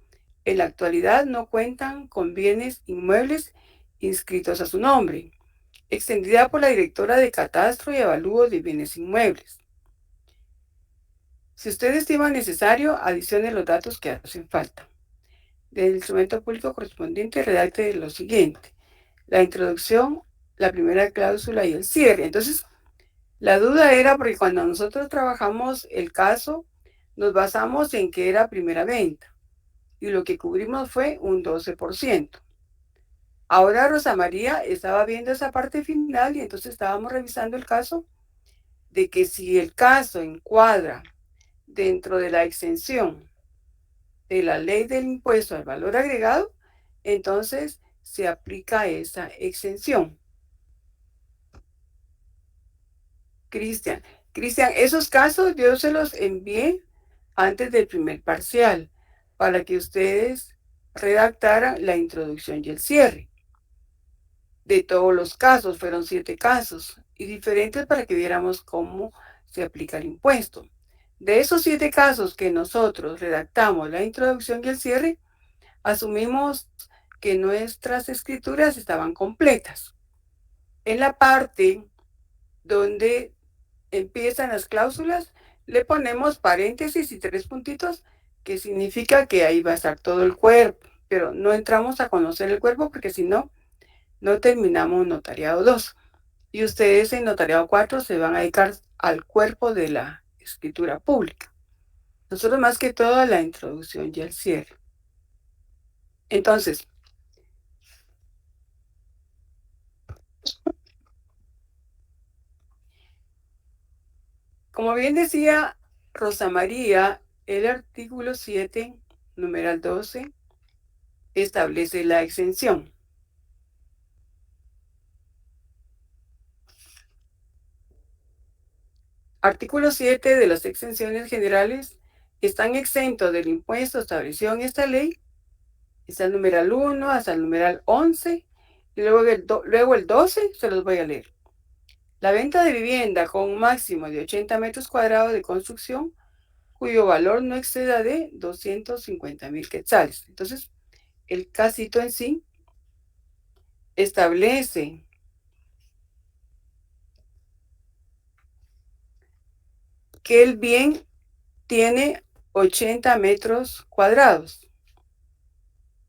en la actualidad no cuentan con bienes inmuebles inscritos a su nombre, extendida por la directora de Catastro y Avalúo de Bienes Inmuebles. Si usted estima necesario, adicione los datos que hacen falta. Del instrumento público correspondiente, redacte lo siguiente: la introducción, la primera cláusula y el cierre. Entonces, la duda era porque cuando nosotros trabajamos el caso, nos basamos en que era primera venta y lo que cubrimos fue un 12%. Ahora Rosa María estaba viendo esa parte final y entonces estábamos revisando el caso de que si el caso encuadra dentro de la exención de la ley del impuesto al valor agregado, entonces se aplica esa exención. Cristian, esos casos yo se los envié antes del primer parcial para que ustedes redactaran la introducción y el cierre. De todos los casos, fueron 7 casos y diferentes para que viéramos cómo se aplica el impuesto. De esos 7 casos que nosotros redactamos la introducción y el cierre, asumimos que nuestras escrituras estaban completas. En la parte donde empiezan las cláusulas, le ponemos paréntesis y 3 puntitos, que significa que ahí va a estar todo el cuerpo, pero no entramos a conocer el cuerpo porque si no, no terminamos notariado 2. Y ustedes en notariado 4 se van a dedicar al cuerpo de la escritura pública. Nosotros más que todo a la introducción y el cierre. Entonces, como bien decía Rosa María, el artículo 7, numeral 12, establece la exención. Artículo 7 de las exenciones generales están exentos del impuesto establecido en esta ley. Está el numeral 1 hasta el numeral 11 y luego el 12 se los voy a leer. La venta de vivienda con un máximo de 80 metros cuadrados de construcción cuyo valor no exceda de 250,000 quetzales. Entonces, el casito en sí establece que el bien tiene 80 metros cuadrados.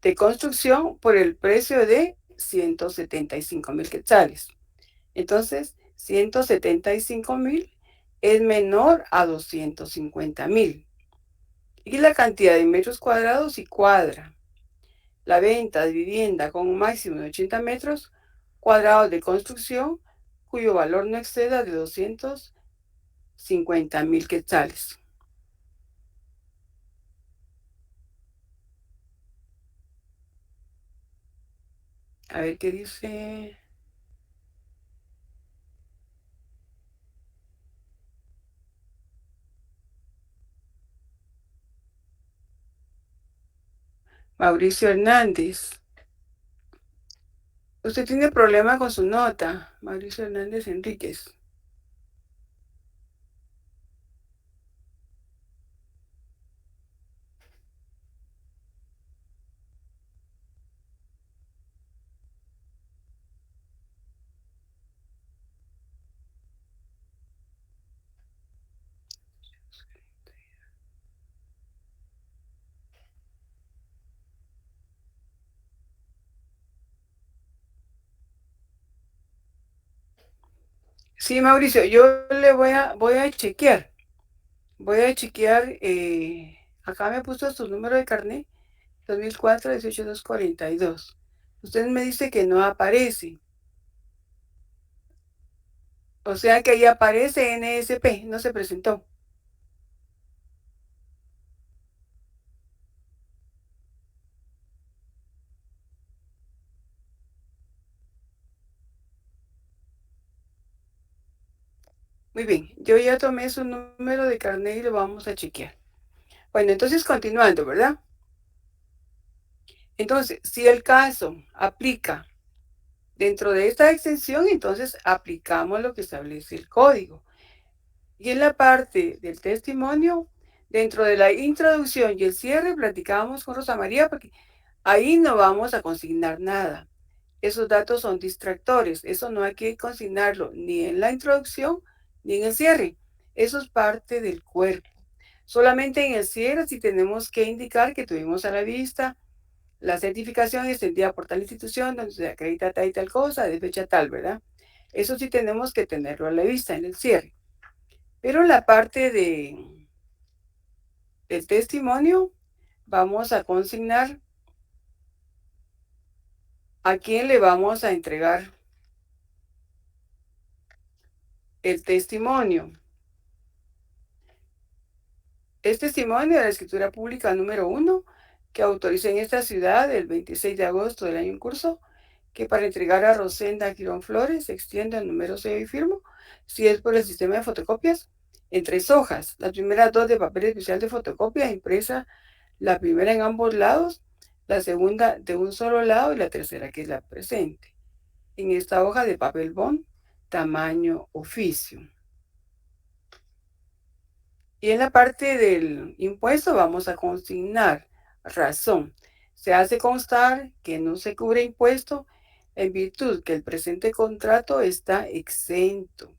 de construcción por el precio de 175,000 quetzales. Entonces, 175,000 es menor a 250,000. Y la cantidad de metros cuadrados sí cuadra. La venta de vivienda con un máximo de 80 metros cuadrados de construcción, cuyo valor no exceda de 250,000 quetzales. A ver qué dice. Mauricio Hernández. Usted tiene problema con su nota, Mauricio Hernández Enríquez. Sí, Mauricio, yo le voy a chequear. Voy a chequear. Acá me puso su número de carnet, 2004-18242. Usted me dice que no aparece. O sea que ahí aparece NSP, no se presentó. Muy bien, yo ya tomé su número de carnet y lo vamos a chequear. Bueno, entonces continuando, ¿verdad? Entonces, si el caso aplica dentro de esta extensión, entonces aplicamos lo que establece el código. Y en la parte del testimonio, dentro de la introducción y el cierre, platicábamos con Rosa María porque ahí no vamos a consignar nada. Esos datos son distractores. Eso no hay que consignarlo ni en la introducción ni en el cierre. Eso es parte del cuerpo. Solamente en el cierre si tenemos que indicar que tuvimos a la vista la certificación extendida por tal institución donde se acredita tal y tal cosa de fecha tal, ¿verdad? Eso sí tenemos que tenerlo a la vista en el cierre. Pero en la parte del testimonio vamos a consignar a quién le vamos a entregar el testimonio. Es testimonio de la escritura pública número 1 que autoriza en esta ciudad el 26 de agosto del año en curso que para entregar a Rosenda Quirón Flores se extienda el número sello y firmo, si es por el sistema de fotocopias, en 3 hojas. Las primeras 2 de papel especial de fotocopia impresa, la primera en ambos lados, la segunda de un solo lado y la tercera que es la presente. En esta hoja de papel bond, tamaño oficio. Y en la parte del impuesto vamos a consignar razón. Se hace constar que no se cubre impuesto en virtud que el presente contrato está exento,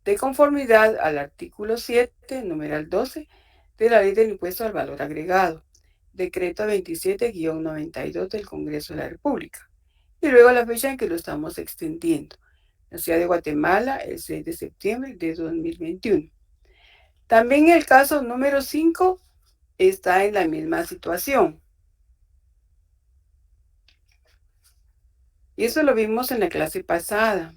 de conformidad al artículo 7, numeral 12, de la Ley del Impuesto al Valor Agregado, decreto 27-92 del Congreso de la República, y luego la fecha en que lo estamos extendiendo, la ciudad de Guatemala, el 6 de septiembre de 2021. También el caso número 5 está en la misma situación. Y eso lo vimos en la clase pasada.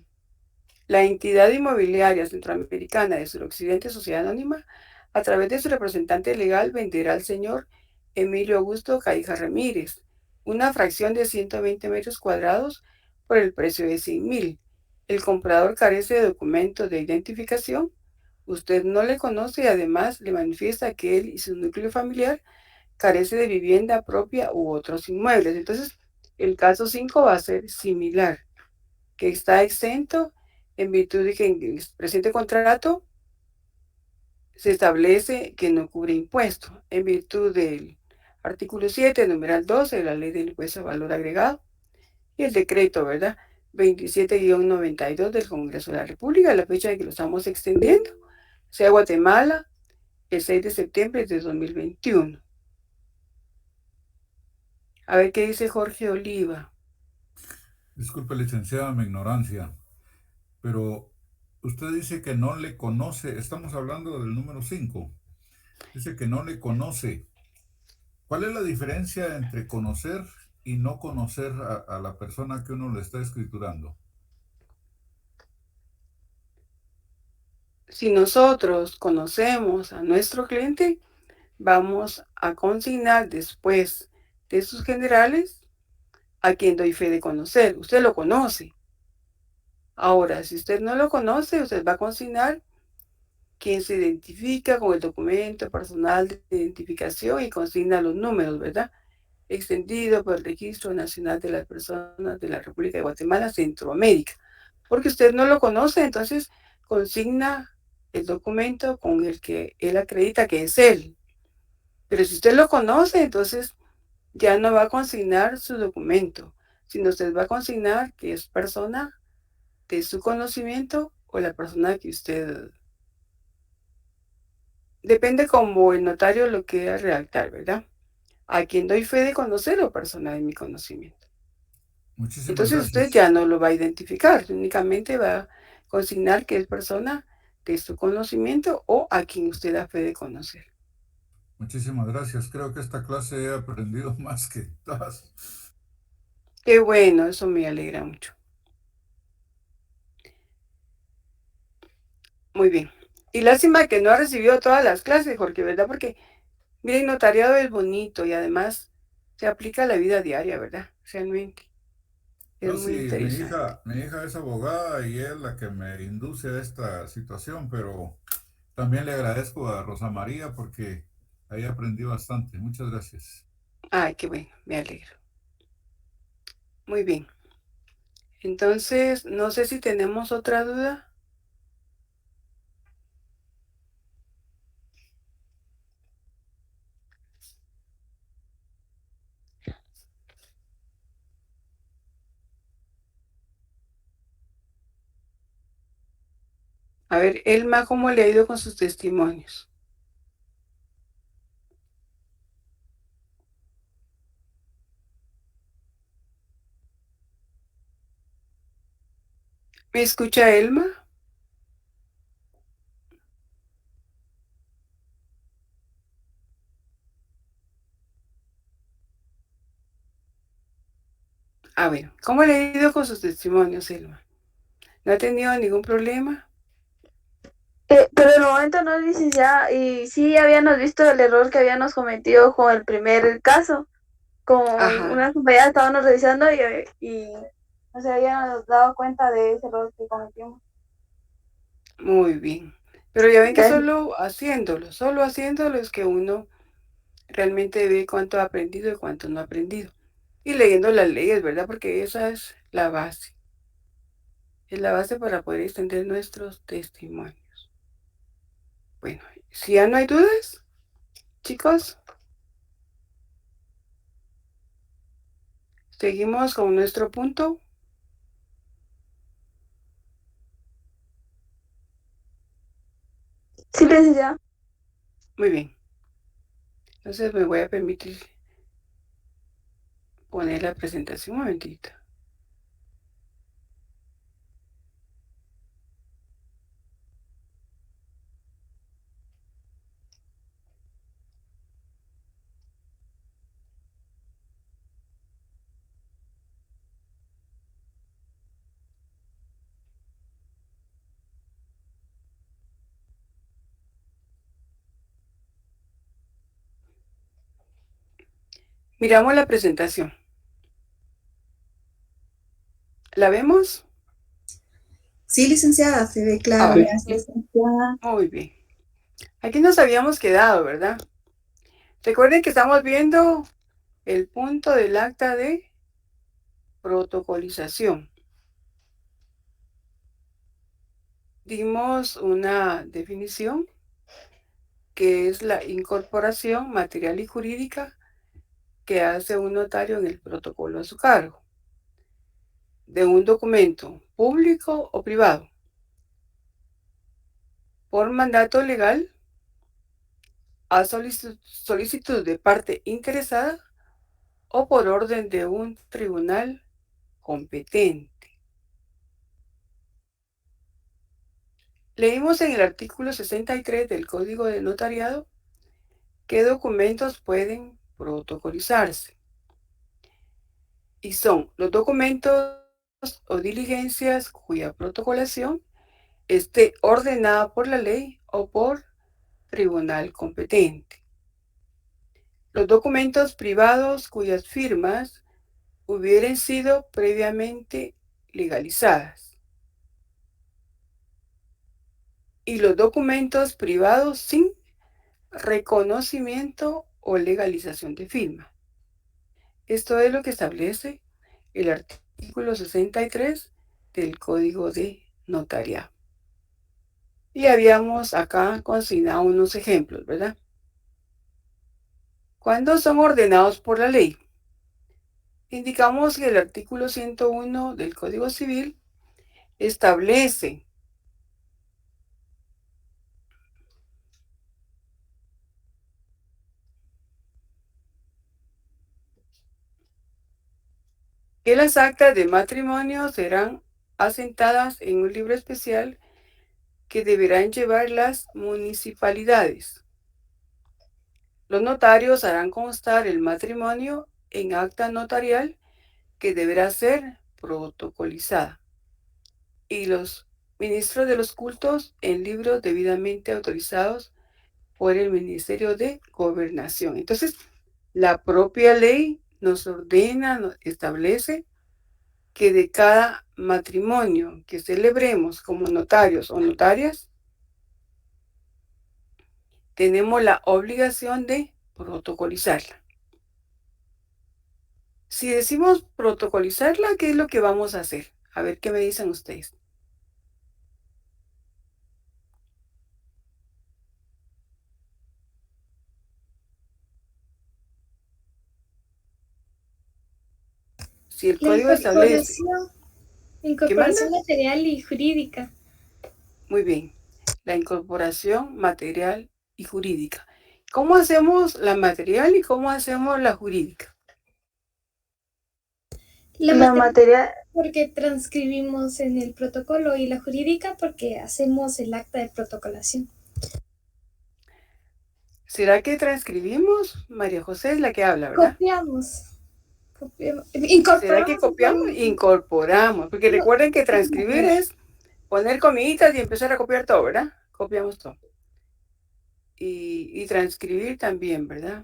La entidad inmobiliaria centroamericana de Suroccidente Sociedad Anónima, a través de su representante legal, venderá al señor Emilio Augusto Caija Ramírez una fracción de 120 metros cuadrados por el precio de 100,000. El comprador carece de documentos de identificación. Usted no le conoce y además le manifiesta que él y su núcleo familiar carece de vivienda propia u otros inmuebles. Entonces, el caso 5 va a ser similar, que está exento en virtud de que en el presente contrato se establece que no cubre impuesto, en virtud del artículo 7, numeral 12 de la Ley del Impuesto al Valor Agregado y el decreto, ¿verdad? 27-92 del Congreso de la República, la fecha de que lo estamos extendiendo, sea Guatemala, el 6 de septiembre de 2021. A ver qué dice Jorge Oliva. Disculpe, licenciada, mi ignorancia, pero usted dice que no le conoce, estamos hablando del número 5, dice que no le conoce. ¿Cuál es la diferencia entre conocer y no conocer a la persona que uno le está escriturando? Si nosotros conocemos a nuestro cliente, vamos a consignar después de sus generales a quien doy fe de conocer. Usted lo conoce. Ahora, si usted no lo conoce, usted va a consignar quien se identifica con el documento personal de identificación y consigna los números, ¿verdad? Extendido por el Registro Nacional de las Personas de la República de Guatemala, Centroamérica. Porque usted no lo conoce, entonces consigna el documento con el que él acredita que es él. Pero si usted lo conoce, entonces ya no va a consignar su documento, sino usted va a consignar que es persona de su conocimiento o la persona que usted... Depende como el notario lo quiera redactar, ¿verdad? A quien doy fe de conocer o persona de mi conocimiento. Muchísimas Entonces usted gracias. ya no lo va a identificar, únicamente va a consignar que es persona de su conocimiento o a quien usted da fe de conocer. Muchísimas gracias. Creo que esta clase he aprendido más que todas. Qué bueno, eso me alegra mucho. Muy bien. Y lástima que no ha recibido todas las clases, Jorge, ¿verdad? Porque, miren, notariado es bonito y además se aplica a la vida diaria, ¿verdad? Realmente. Es No, muy sí, interesante. mi hija es abogada y es la que me induce a esta situación, pero también le agradezco a Rosa María porque ahí aprendí bastante. Muchas gracias. Ay, qué bueno, me alegro. Muy bien. Entonces, no sé si tenemos otra duda. A ver, Elma, ¿cómo le ha ido con sus testimonios? ¿Me escucha Elma? A ver, ¿cómo le ha ido con sus testimonios, Elma? ¿No ha tenido ningún problema? Pero en el momento no, licenciada, y sí habíamos visto el error que habíamos cometido con el primer caso. Con Ajá, una compañera estábamos revisando y no se habíamos dado cuenta de ese error que cometimos. muy bien. Pero ya ven que Gracias. solo haciéndolo es que uno realmente ve cuánto ha aprendido y cuánto no ha aprendido. Y leyendo las leyes, ¿verdad? Porque esa es la base. Es la base para poder extender nuestros testimonios. Bueno, si ya no hay dudas, chicos, seguimos con nuestro punto. Sí, licenciada. Muy bien. Entonces me voy a permitir poner la presentación un momentito. Miramos la presentación. ¿La vemos? Sí, licenciada, se ve Ah, claro. vale. Gracias, licenciada. Muy bien. Aquí nos habíamos quedado, ¿verdad? Recuerden que estamos viendo el punto del acta de protocolización. Dimos una definición que es la incorporación material y jurídica que hace un notario en el protocolo a su cargo de un documento público o privado por mandato legal a solicitud de parte interesada o por orden de un tribunal competente. Leímos en el artículo 63 del Código de Notariado qué documentos pueden protocolizarse. Y son los documentos o diligencias cuya protocolación esté ordenada por la ley o por tribunal competente. Los documentos privados cuyas firmas hubieran sido previamente legalizadas. Y los documentos privados sin reconocimiento o legalización de firma. Esto es lo que establece el artículo 63 del Código de Notariado. Y habíamos acá consignado unos ejemplos, ¿verdad? ¿Cuándo son ordenados por la ley? Indicamos que el artículo 101 del Código Civil establece que las actas de matrimonio serán asentadas en un libro especial que deberán llevar las municipalidades. Los notarios harán constar el matrimonio en acta notarial que deberá ser protocolizada, y los ministros de los cultos en libros debidamente autorizados por el Ministerio de Gobernación. Entonces, la propia ley nos ordena, nos establece que de cada matrimonio que celebremos como notarios o notarias, tenemos la obligación de protocolizarla. Si decimos protocolizarla, ¿qué es lo que vamos a hacer? A ver qué me dicen ustedes. Si el código establece... Incorporación material y jurídica. Muy bien. La incorporación material y jurídica. ¿Cómo hacemos la material y cómo hacemos la jurídica? La material porque transcribimos en el protocolo y la jurídica porque hacemos el acta de protocolación. ¿Será que transcribimos? María José es la que habla, ¿verdad? Copiamos. ¿Será que copiamos? Incorporamos. Porque recuerden que transcribir es poner comiditas y empezar a copiar todo, ¿verdad? Copiamos todo. Y transcribir también, ¿verdad?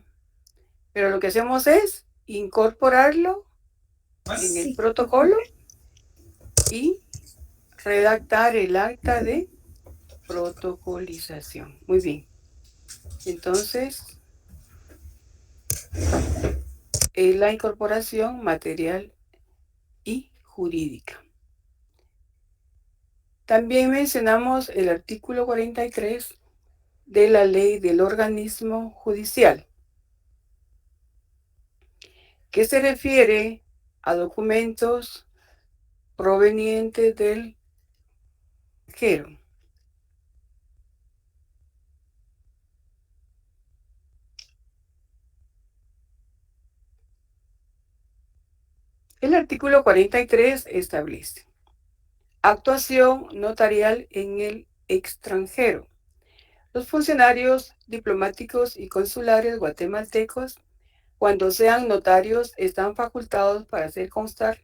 Pero lo que hacemos es incorporarlo en el protocolo y redactar el acta de protocolización. Muy bien. Entonces, es la incorporación material y jurídica. También mencionamos el artículo 43 de la ley del organismo judicial, que se refiere a documentos provenientes del extranjero. El artículo 43 establece actuación notarial en el extranjero. Los funcionarios diplomáticos y consulares guatemaltecos, cuando sean notarios, están facultados para hacer constar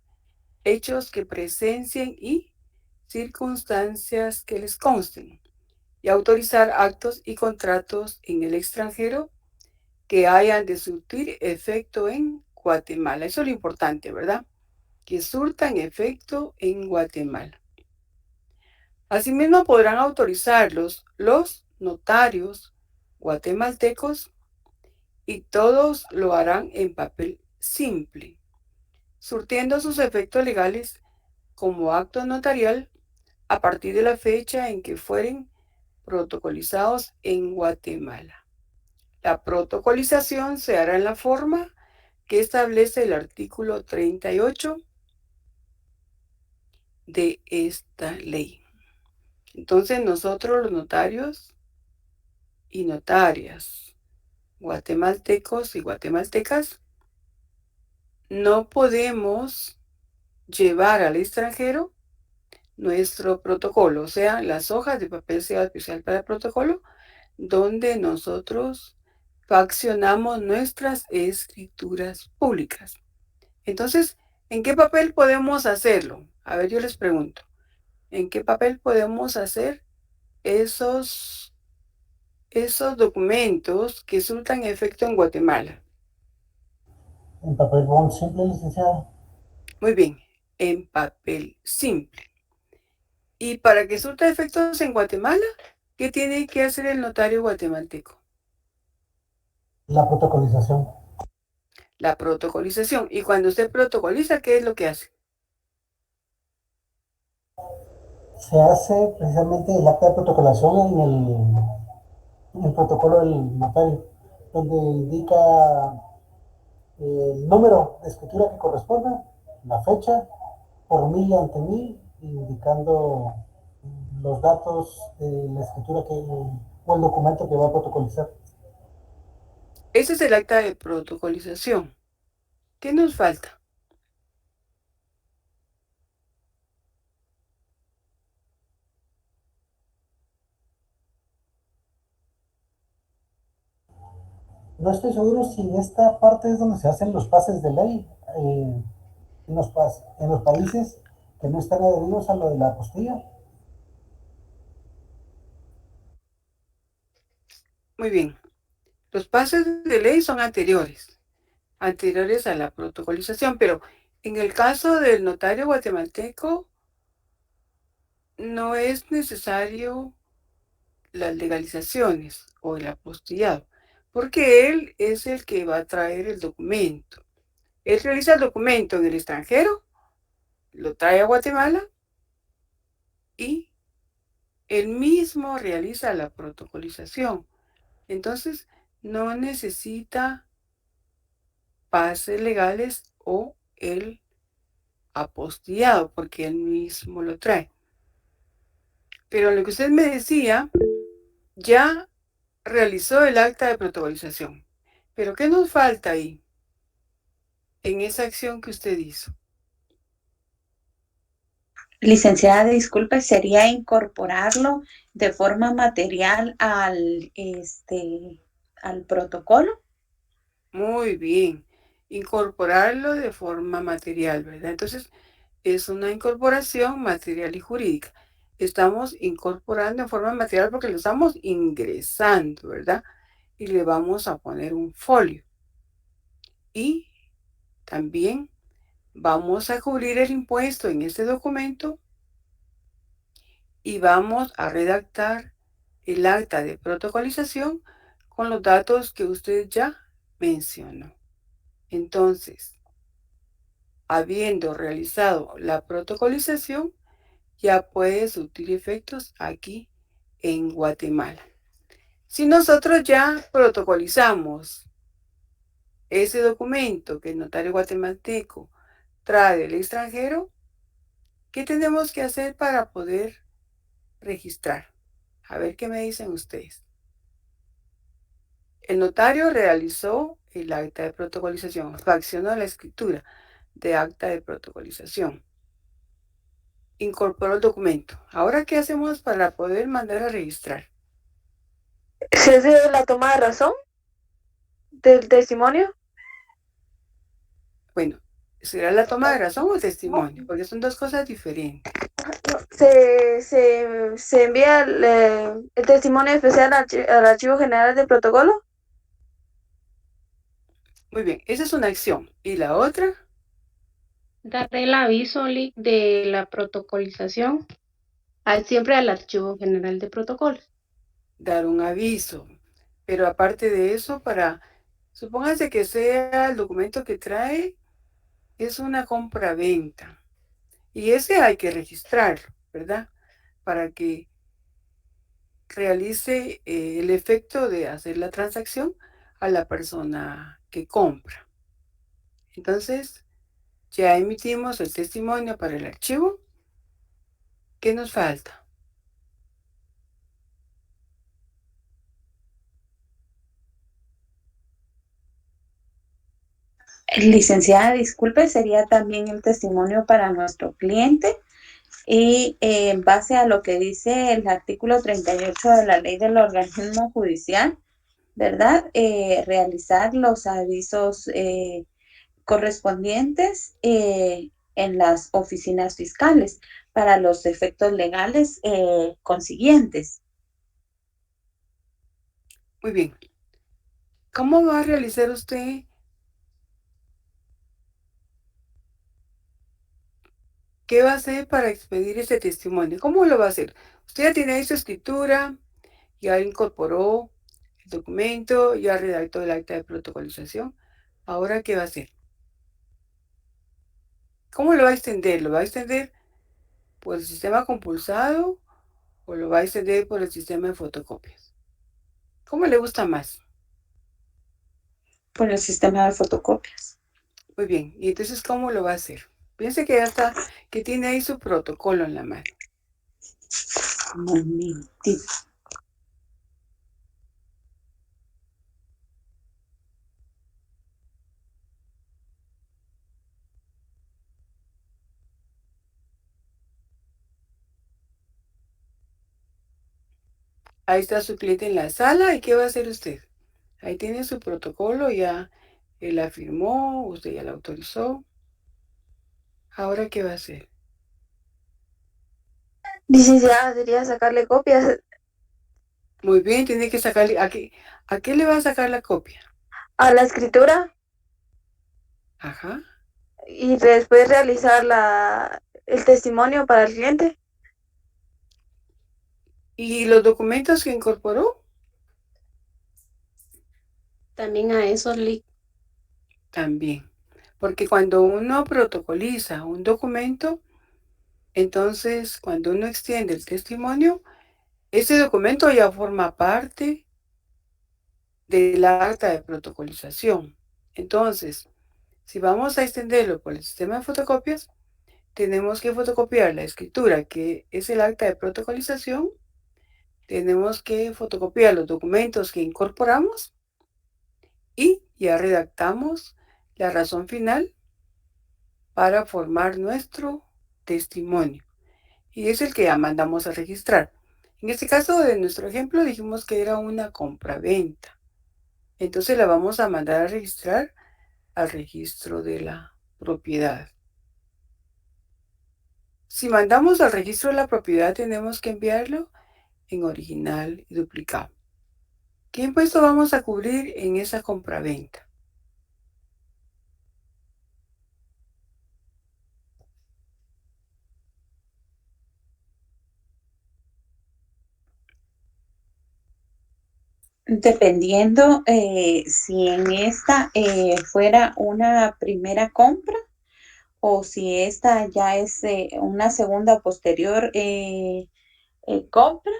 hechos que presencien y circunstancias que les consten, y autorizar actos y contratos en el extranjero que hayan de surtir efecto en Guatemala. Eso es lo importante, ¿verdad? Que surtan efecto en Guatemala. Asimismo, podrán autorizarlos los notarios guatemaltecos, y todos lo harán en papel simple, surtiendo sus efectos legales como acto notarial a partir de la fecha en que fueren protocolizados en Guatemala. La protocolización se hará en la forma que establece el artículo 38 de esta ley. Entonces, nosotros los notarios y notarias guatemaltecos y guatemaltecas no podemos llevar al extranjero nuestro protocolo, o sea, las hojas de papel sellado especial para el protocolo, donde nosotros faccionamos nuestras escrituras públicas. Entonces, ¿en qué papel podemos hacerlo? A ver, yo les pregunto, ¿en qué papel podemos hacer esos documentos que surtan efecto en Guatemala? En papel bond simple, licenciado. Muy bien, en papel simple. Y para que surta efectos en Guatemala, ¿qué tiene que hacer el notario guatemalteco? La protocolización. La protocolización. Y cuando usted protocoliza, ¿qué es lo que hace? Se hace precisamente el acta de protocolación en el protocolo del notario, donde indica el número de escritura que corresponda, la fecha, por mí y ante mí, indicando los datos de la escritura o el documento que va a protocolizar. Ese es el acta de protocolización. ¿Qué nos falta? No estoy seguro si esta parte es donde se hacen los pases de ley en los países que no están adheridos a lo de la apostilla. Muy bien. Los pases de ley son anteriores a la protocolización, pero en el caso del notario guatemalteco no es necesario las legalizaciones o el apostillado, porque él es el que va a traer el documento. Él realiza el documento en el extranjero, lo trae a Guatemala y él mismo realiza la protocolización. Entonces, no necesita pases legales o el apostillado, porque él mismo lo trae. Pero lo que usted me decía, ya realizó el acta de protocolización. Pero ¿qué nos falta ahí en esa acción que usted hizo? Licenciada, disculpe, sería incorporarlo de forma material al protocolo. Muy bien, incorporarlo de forma material, ¿verdad? Entonces, es una incorporación material y jurídica. Estamos incorporando en forma material porque lo estamos ingresando, ¿verdad? Y le vamos a poner un folio. Y también vamos a cubrir el impuesto en este documento y vamos a redactar el acta de protocolización con los datos que usted ya mencionó. Entonces, habiendo realizado la protocolización, ya puede surtir efectos aquí en Guatemala. Si nosotros ya protocolizamos ese documento que el notario guatemalteco trae del extranjero, ¿qué tenemos que hacer para poder registrar? A ver qué me dicen ustedes. El notario realizó el acta de protocolización, fraccionó la escritura de acta de protocolización, incorporó el documento. Ahora, ¿qué hacemos para poder mandar a registrar? ¿Se hace la toma de razón del testimonio? Bueno, ¿será la toma de razón o el testimonio? Porque son dos cosas diferentes. Se envía el testimonio especial al Archivo General del Protocolo. Muy bien, esa es una acción. ¿Y la otra? Dar el aviso de la protocolización siempre al Archivo General de Protocolos. Dar un aviso. Pero aparte de eso, supóngase que sea el documento que trae, es una compra-venta. Y ese hay que registrarlo, ¿verdad? Para que realice el efecto de hacer la transacción a la persona que compra. Entonces, ya emitimos el testimonio para el archivo. ¿Qué nos falta? Licenciada, disculpe, sería también el testimonio para nuestro cliente y en base a lo que dice el artículo 38 de la ley del organismo judicial, ¿verdad? Realizar los avisos correspondientes en las oficinas fiscales para los efectos legales consiguientes. Muy bien. ¿Cómo va a realizar usted qué va a hacer para expedir ese testimonio? ¿Cómo lo va a hacer? Usted ya tiene ahí su escritura, ya incorporó el documento, ya redactó el acta de protocolización. ¿Ahora qué va a hacer? ¿Cómo lo va a extender? ¿Lo va a extender por el sistema compulsado o lo va a extender por el sistema de fotocopias? ¿Cómo le gusta más? Por el sistema de fotocopias. Muy bien. ¿Y entonces cómo lo va a hacer? Piense que ya está, que tiene ahí su protocolo en la mano. Un momentito. Ahí está su cliente en la sala. ¿Y qué va a hacer usted? Ahí tiene su protocolo, ya él la firmó, usted ya la autorizó. ¿Ahora qué va a hacer? Licenciada, sería sacarle copias Muy bien, tiene que sacarle. ¿A qué le va a sacar la copia? a la escritura Ajá. y después realizar el testimonio para el cliente. ¿Y los documentos que incorporó? También a esos leaks. También. Porque cuando uno protocoliza un documento, entonces cuando uno extiende el testimonio, ese documento ya forma parte del acta de protocolización. Entonces, si vamos a extenderlo por el sistema de fotocopias, tenemos que fotocopiar la escritura, que es el acta de protocolización. Tenemos que fotocopiar los documentos que incorporamos y ya redactamos la razón final para formar nuestro testimonio. Y es el que ya mandamos a registrar. En este caso de nuestro ejemplo dijimos que era una compraventa. Entonces la vamos a mandar a registrar al registro de la propiedad. Si mandamos al registro de la propiedad tenemos que enviarlo en original y duplicado. ¿Qué impuesto vamos a cubrir en esa compraventa? Dependiendo si en esta fuera una primera compra o si esta ya es una segunda o posterior compra,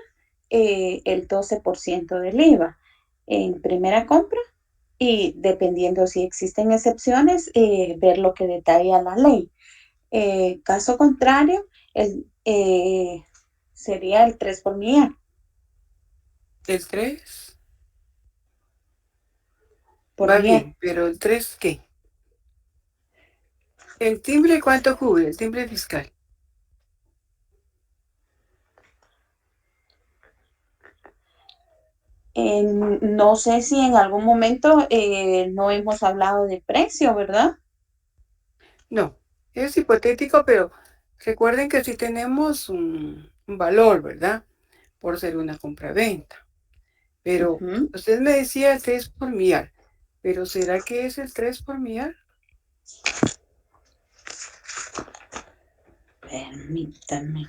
el 12% del IVA en primera compra y dependiendo si existen excepciones, ver lo que detalla la ley. Caso contrario, sería el 3 por millar. ¿El 3? Por Va millar. bien, pero ¿el 3 qué? ¿El timbre cuánto cubre? El timbre fiscal. No sé si en algún momento no hemos hablado de precio, ¿verdad? No, es hipotético, pero recuerden que si tenemos un valor, ¿verdad? Por ser una compraventa. Pero usted me decía 3 por millar. ¿Pero será que es el 3 por millar? Permítame.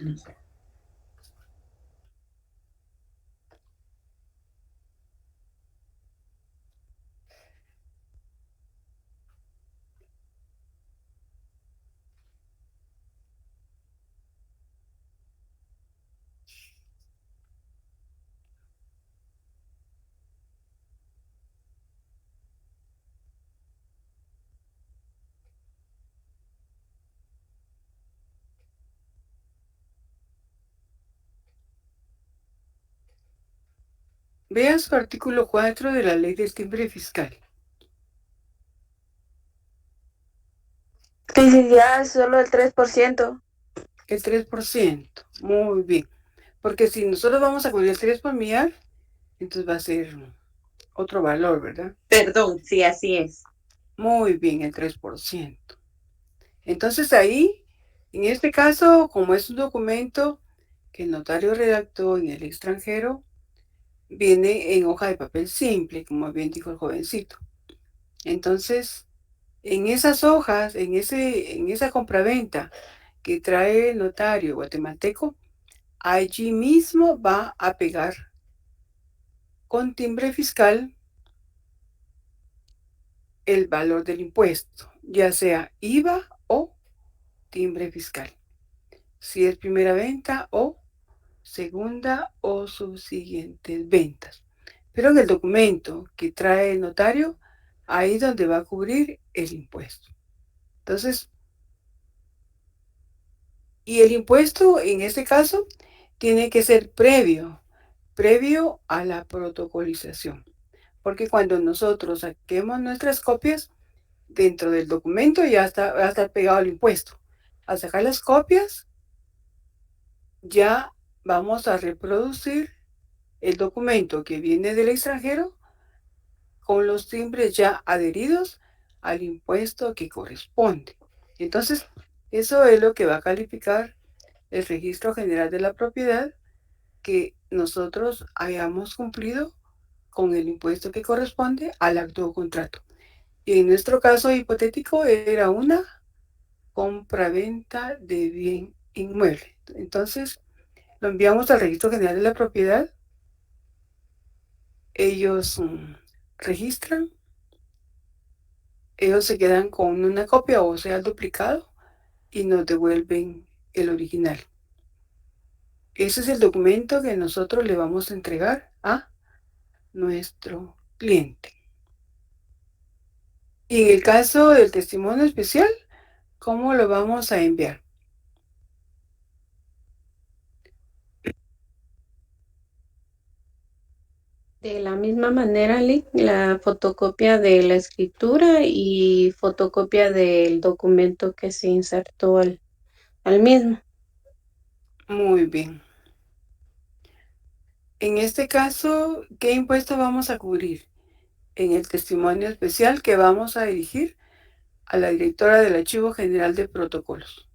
Vean su artículo 4 de la ley del timbre fiscal. Licenciada, solo el 3%. El 3%. Muy bien. Porque si nosotros vamos a cubrir el 3 por millar, entonces va a ser otro valor, ¿verdad? Perdón, sí, así es. Muy bien, el 3%. Entonces ahí, en este caso, como es un documento que el notario redactó en el extranjero, viene en hoja de papel simple, como bien dijo el jovencito. Entonces, en esas hojas, en esa compraventa que trae el notario guatemalteco, allí mismo va a pegar con timbre fiscal el valor del impuesto, ya sea IVA o timbre fiscal, si es primera venta o segunda o subsiguientes ventas. Pero en el documento que trae el notario, ahí es donde va a cubrir el impuesto. Entonces, y el impuesto en este caso tiene que ser previo a la protocolización. Porque cuando nosotros saquemos nuestras copias, dentro del documento ya va a estar pegado el impuesto. Al sacar las copias, ya vamos a reproducir el documento que viene del extranjero con los timbres ya adheridos al impuesto que corresponde. Entonces, eso es lo que va a calificar el Registro General de la Propiedad, que nosotros hayamos cumplido con el impuesto que corresponde al acto o contrato. Y en nuestro caso hipotético era una compraventa de bien inmueble. Entonces, lo enviamos al Registro General de la Propiedad. Ellos registran, ellos se quedan con una copia o sea el duplicado y nos devuelven el original. Ese es el documento que nosotros le vamos a entregar a nuestro cliente. Y en el caso del testimonio especial, ¿cómo lo vamos a enviar? De la misma manera, Lick, la fotocopia de la escritura y fotocopia del documento que se insertó al mismo. Muy bien. En este caso, ¿qué impuesto vamos a cubrir? En el testimonio especial que vamos a dirigir a la directora del Archivo General de Protocolos.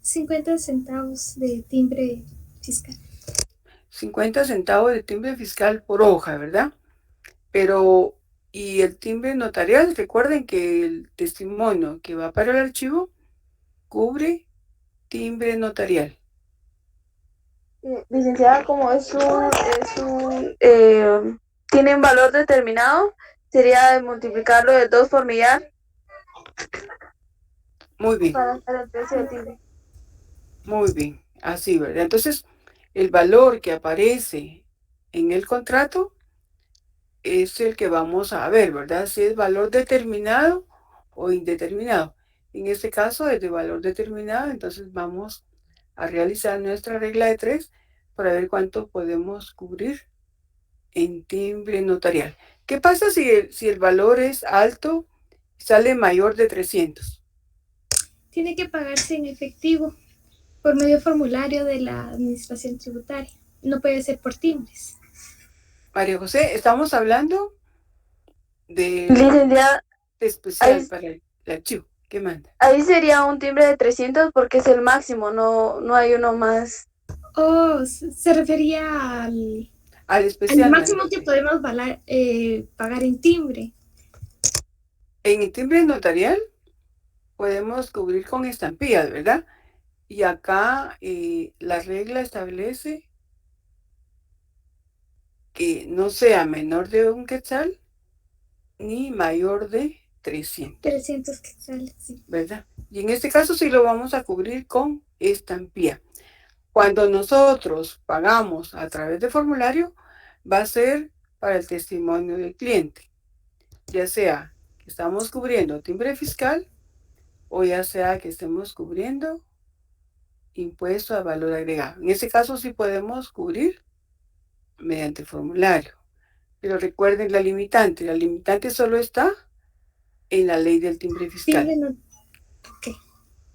50 centavos de timbre fiscal. 50 centavos de timbre fiscal por hoja, ¿verdad? Pero, y el timbre notarial, recuerden que el testimonio que va para el archivo cubre timbre notarial. Licenciada, como tiene un valor determinado, sería de multiplicarlo de 2 por millar. Muy bien. Para hacer el precio del timbre. Muy bien, así, ¿verdad? Entonces, el valor que aparece en el contrato es el que vamos a ver, ¿verdad? Si es valor determinado o indeterminado. En este caso es de valor determinado, entonces vamos a realizar nuestra regla de 3 para ver cuánto podemos cubrir en timbre notarial. ¿Qué pasa si el valor es alto y sale mayor de 300? Tiene que pagarse en efectivo por medio formulario de la administración tributaria. No puede ser por timbres. María José, estamos hablando de Licenciada, especial ahí, para el archivo. ¿Qué manda? ahí sería un timbre de 300 porque es el máximo, no hay uno más. Oh, se refería al especial. máximo que podemos pagar en timbre. En el timbre notarial podemos cubrir con estampillas, ¿verdad? Y acá la regla establece que no sea menor de 1 quetzal ni mayor de 300. 300 quetzales, sí. ¿Verdad? Y en este caso sí lo vamos a cubrir con estampilla. Cuando nosotros pagamos a través de formulario, va a ser para el testimonio del cliente, ya sea que estamos cubriendo timbre fiscal o ya sea que estemos cubriendo impuesto a valor agregado. En este caso sí podemos cubrir mediante formulario. Pero recuerden la limitante solo está en la ley del timbre fiscal. Ok.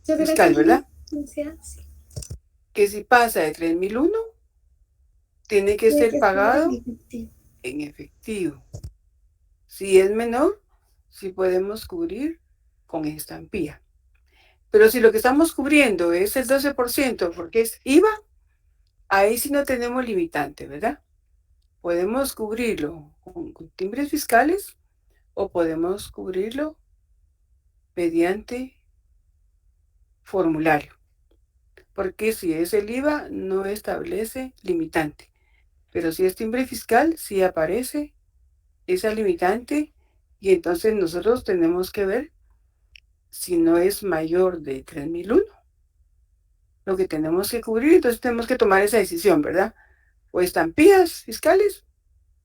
Yo creo fiscal, que ¿verdad? sí. Que si pasa de 3.001, tiene que Tiene ser que ser pagado en efectivo. en efectivo. Si es menor, sí podemos cubrir con estampilla. Pero si lo que estamos cubriendo es el 12%, porque es IVA, ahí sí no tenemos limitante, ¿verdad? Podemos cubrirlo con timbres fiscales o podemos cubrirlo mediante formulario. Porque si es el IVA, no establece limitante. Pero si es timbre fiscal, sí aparece esa limitante y entonces nosotros tenemos que ver si no es mayor de 3.001 lo que tenemos que cubrir, entonces tenemos que tomar esa decisión, ¿verdad? O estampillas fiscales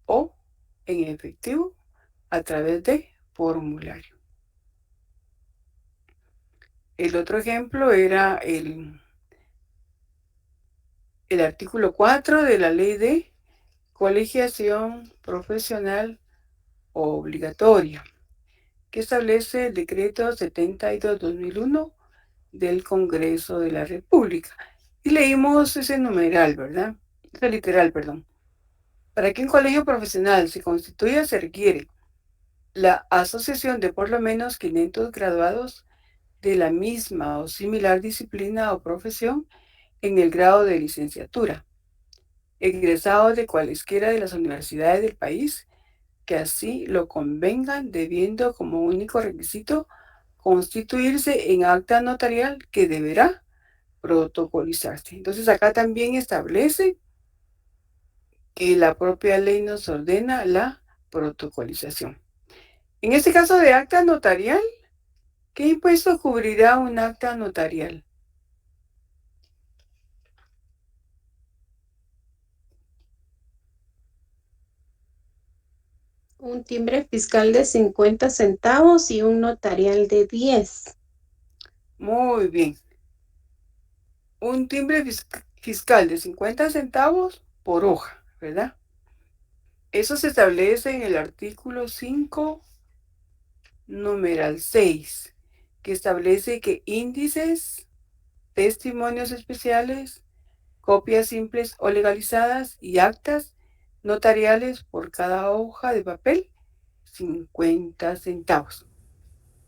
o en efectivo a través de formulario. El otro ejemplo era el artículo 4 de la ley de colegiación profesional obligatoria, que establece el decreto 72/2001 del Congreso de la República. Y leímos ese numeral, ¿verdad? Ese literal, perdón. Para que un colegio profesional se constituya se requiere la asociación de por lo menos 500 graduados de la misma o similar disciplina o profesión en el grado de licenciatura, egresados de cualesquiera de las universidades del país que así lo convengan, debiendo como único requisito constituirse en acta notarial que deberá protocolizarse. Entonces acá también establece que la propia ley nos ordena la protocolización. En este caso de acta notarial, ¿qué impuesto cubrirá un acta notarial? Un timbre fiscal de 50 centavos y un notarial de 10. Muy bien. Un timbre fiscal de 50 centavos por hoja, ¿verdad? Eso se establece en el artículo 5, numeral 6, que establece que índices, testimonios especiales, copias simples o legalizadas y actas notariales por cada hoja de papel, 50 centavos.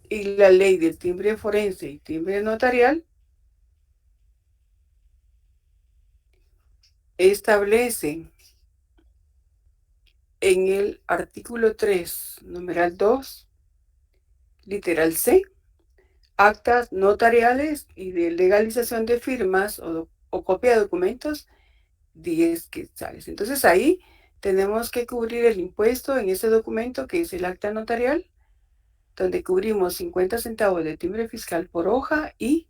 Y la ley del timbre forense y timbre notarial establece en el artículo 3, numeral 2, literal C, actas notariales y de legalización de firmas o copia de documentos, 10 quetzales. Entonces ahí tenemos que cubrir el impuesto en ese documento que es el acta notarial, donde cubrimos 50 centavos de timbre fiscal por hoja y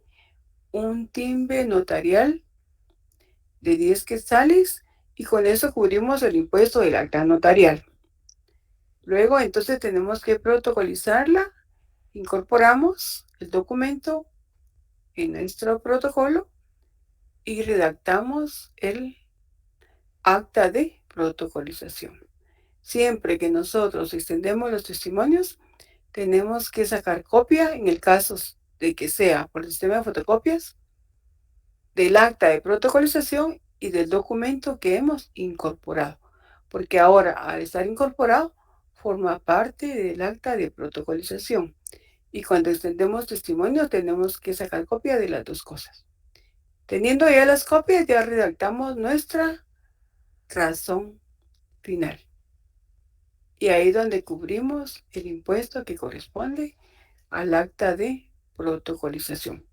un timbre notarial de 10 quetzales, y con eso cubrimos el impuesto del acta notarial. Luego entonces tenemos que protocolizarla, incorporamos el documento en nuestro protocolo y redactamos el acta de protocolización. Siempre que nosotros extendemos los testimonios, tenemos que sacar copia, en el caso de que sea por el sistema de fotocopias, del acta de protocolización y del documento que hemos incorporado, porque ahora al estar incorporado forma parte del acta de protocolización. Y cuando extendemos testimonio tenemos que sacar copia de las dos cosas. Teniendo ya las copias, ya redactamos nuestra razón final. Y ahí donde cubrimos el impuesto que corresponde al acta de protocolización.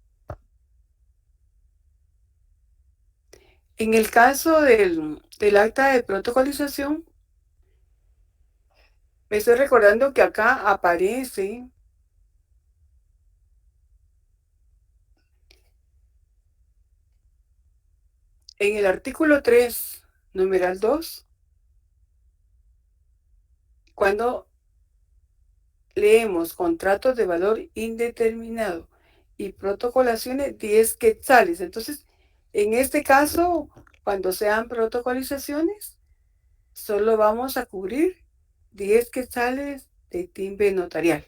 En el caso del acta de protocolización, me estoy recordando que acá aparece en el artículo 3, numeral 2, cuando leemos contratos de valor indeterminado y protocolaciones, 10 quetzales. Entonces, en este caso, cuando sean protocolizaciones, solo vamos a cubrir 10 quetzales de timbre notarial.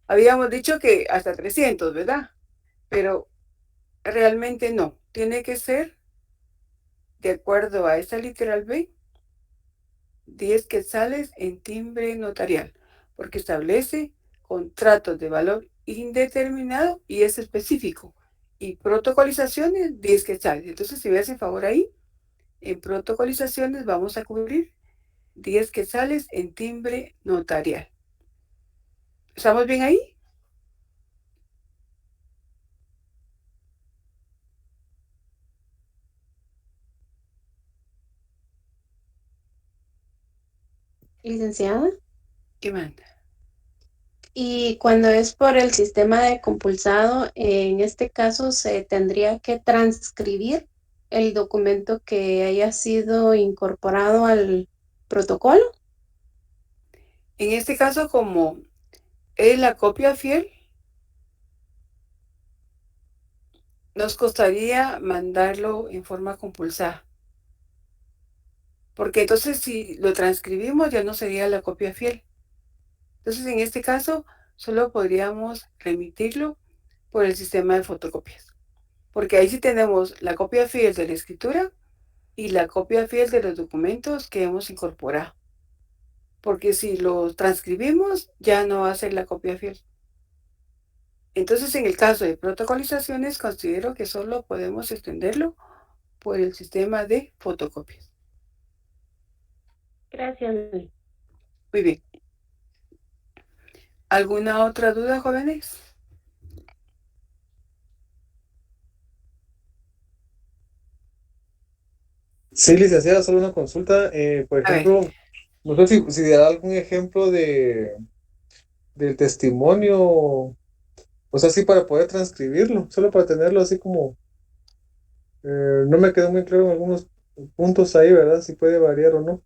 Habíamos dicho que hasta 300, ¿verdad? pero realmente no. Tiene que ser, de acuerdo a esta literal B, 10 quetzales en timbre notarial, porque establece contratos de valor indeterminado y es específico. Y protocolizaciones, 10 quetzales. Entonces, si me hacen favor ahí, en protocolizaciones vamos a cubrir 10 quetzales en timbre notarial. ¿Estamos bien ahí? Licenciada. ¿Qué manda? Y cuando es por el sistema de compulsado, en este caso se tendría que transcribir el documento que haya sido incorporado al protocolo. En este caso, como es la copia fiel, nos costaría mandarlo en forma compulsada. Porque entonces si lo transcribimos ya no sería la copia fiel. Entonces en este caso solo podríamos remitirlo por el sistema de fotocopias. Porque ahí sí tenemos la copia fiel de la escritura y la copia fiel de los documentos que hemos incorporado. Porque si lo transcribimos ya no va a ser la copia fiel. Entonces en el caso de protocolizaciones considero que solo podemos extenderlo por el sistema de fotocopias. Gracias. Muy bien. ¿Alguna otra duda, jóvenes? Sí, licenciada, solo una consulta. Por A ver, ejemplo, no sé si dará algún ejemplo del testimonio, o sea, sí para poder transcribirlo, solo para tenerlo así como, no me quedó muy claro en algunos puntos ahí, ¿verdad? Si puede variar o no.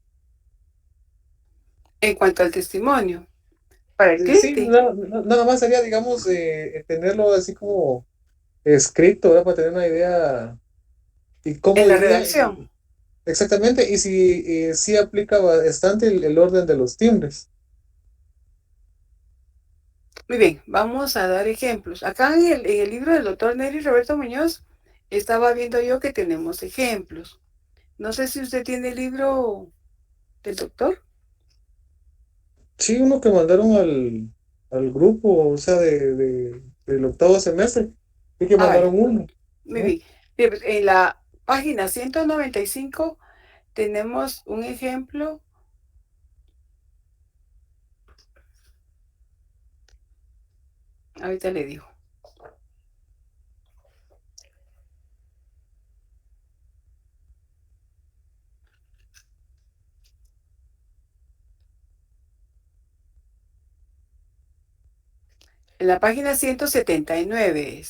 en cuanto al testimonio, para el Sí, cliente, nada más sería, digamos, tenerlo así como escrito, ¿verdad? Para tener una idea y cómo en la iría redacción. exactamente, y si sí aplica bastante el orden de los timbres. Muy bien, vamos a dar ejemplos. Acá en el libro del doctor Neri Roberto Muñoz, estaba viendo yo que tenemos ejemplos. No sé si usted tiene el libro del doctor. Sí, uno que mandaron al grupo, o sea, del octavo semestre, sí que A ver, mandaron uno, muy ¿no? bien. Bien, pues, en la página 195 tenemos un ejemplo. Ahorita le digo. En la página 179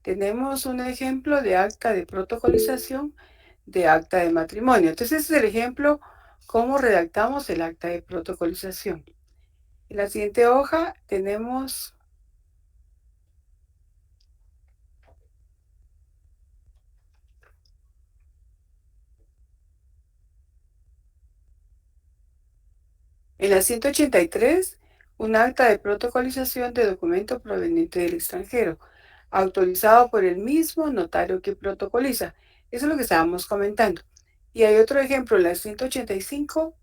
tenemos un ejemplo de acta de protocolización de acta de matrimonio. Entonces, ese es el ejemplo cómo redactamos el acta de protocolización. En la siguiente hoja tenemos en la 183 un acta de protocolización de documento proveniente del extranjero, autorizado por el mismo notario que protocoliza. Eso es lo que estábamos comentando. Y hay otro ejemplo, en la 185,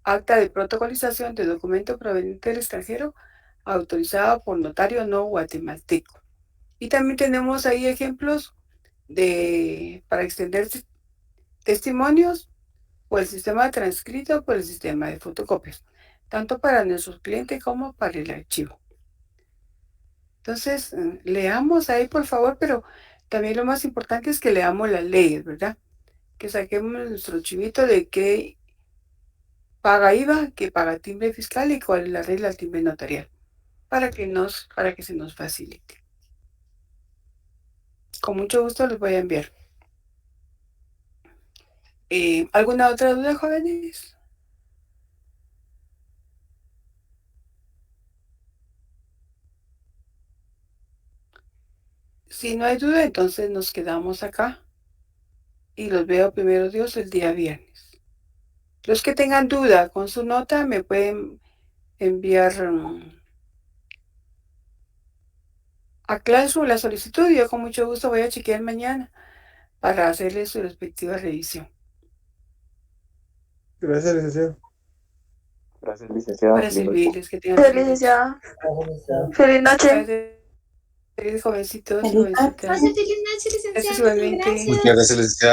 acta de protocolización de documento proveniente del extranjero, autorizado por notario no guatemalteco. Y también tenemos ahí ejemplos para extender testimonios por el sistema de transcrito o por el sistema de fotocopias, tanto para nuestros clientes como para el archivo. Entonces, leamos ahí, por favor, pero también lo más importante es que leamos las leyes, ¿verdad? Que saquemos nuestro chivito de qué paga IVA, qué paga timbre fiscal y cuál es la regla del timbre notarial, para que se nos facilite. Con mucho gusto les voy a enviar. ¿Alguna otra duda, jóvenes? Si no hay duda, entonces nos quedamos acá y los veo primero Dios el día viernes. Los que tengan duda con su nota me pueden enviar aclaro la solicitud y yo con mucho gusto voy a chequear mañana para hacerle su respectiva revisión. Gracias, licenciado. Gracias, licenciada. Para Feliz noche. servirles, que tengan Gracias, feliz noche. licenciada. Feliz noche. Gracias, jovencitos, Feliz jovencitas. Pase feliz noche, Gracias licenciada. igualmente. Gracias. Muchas gracias, licenciada.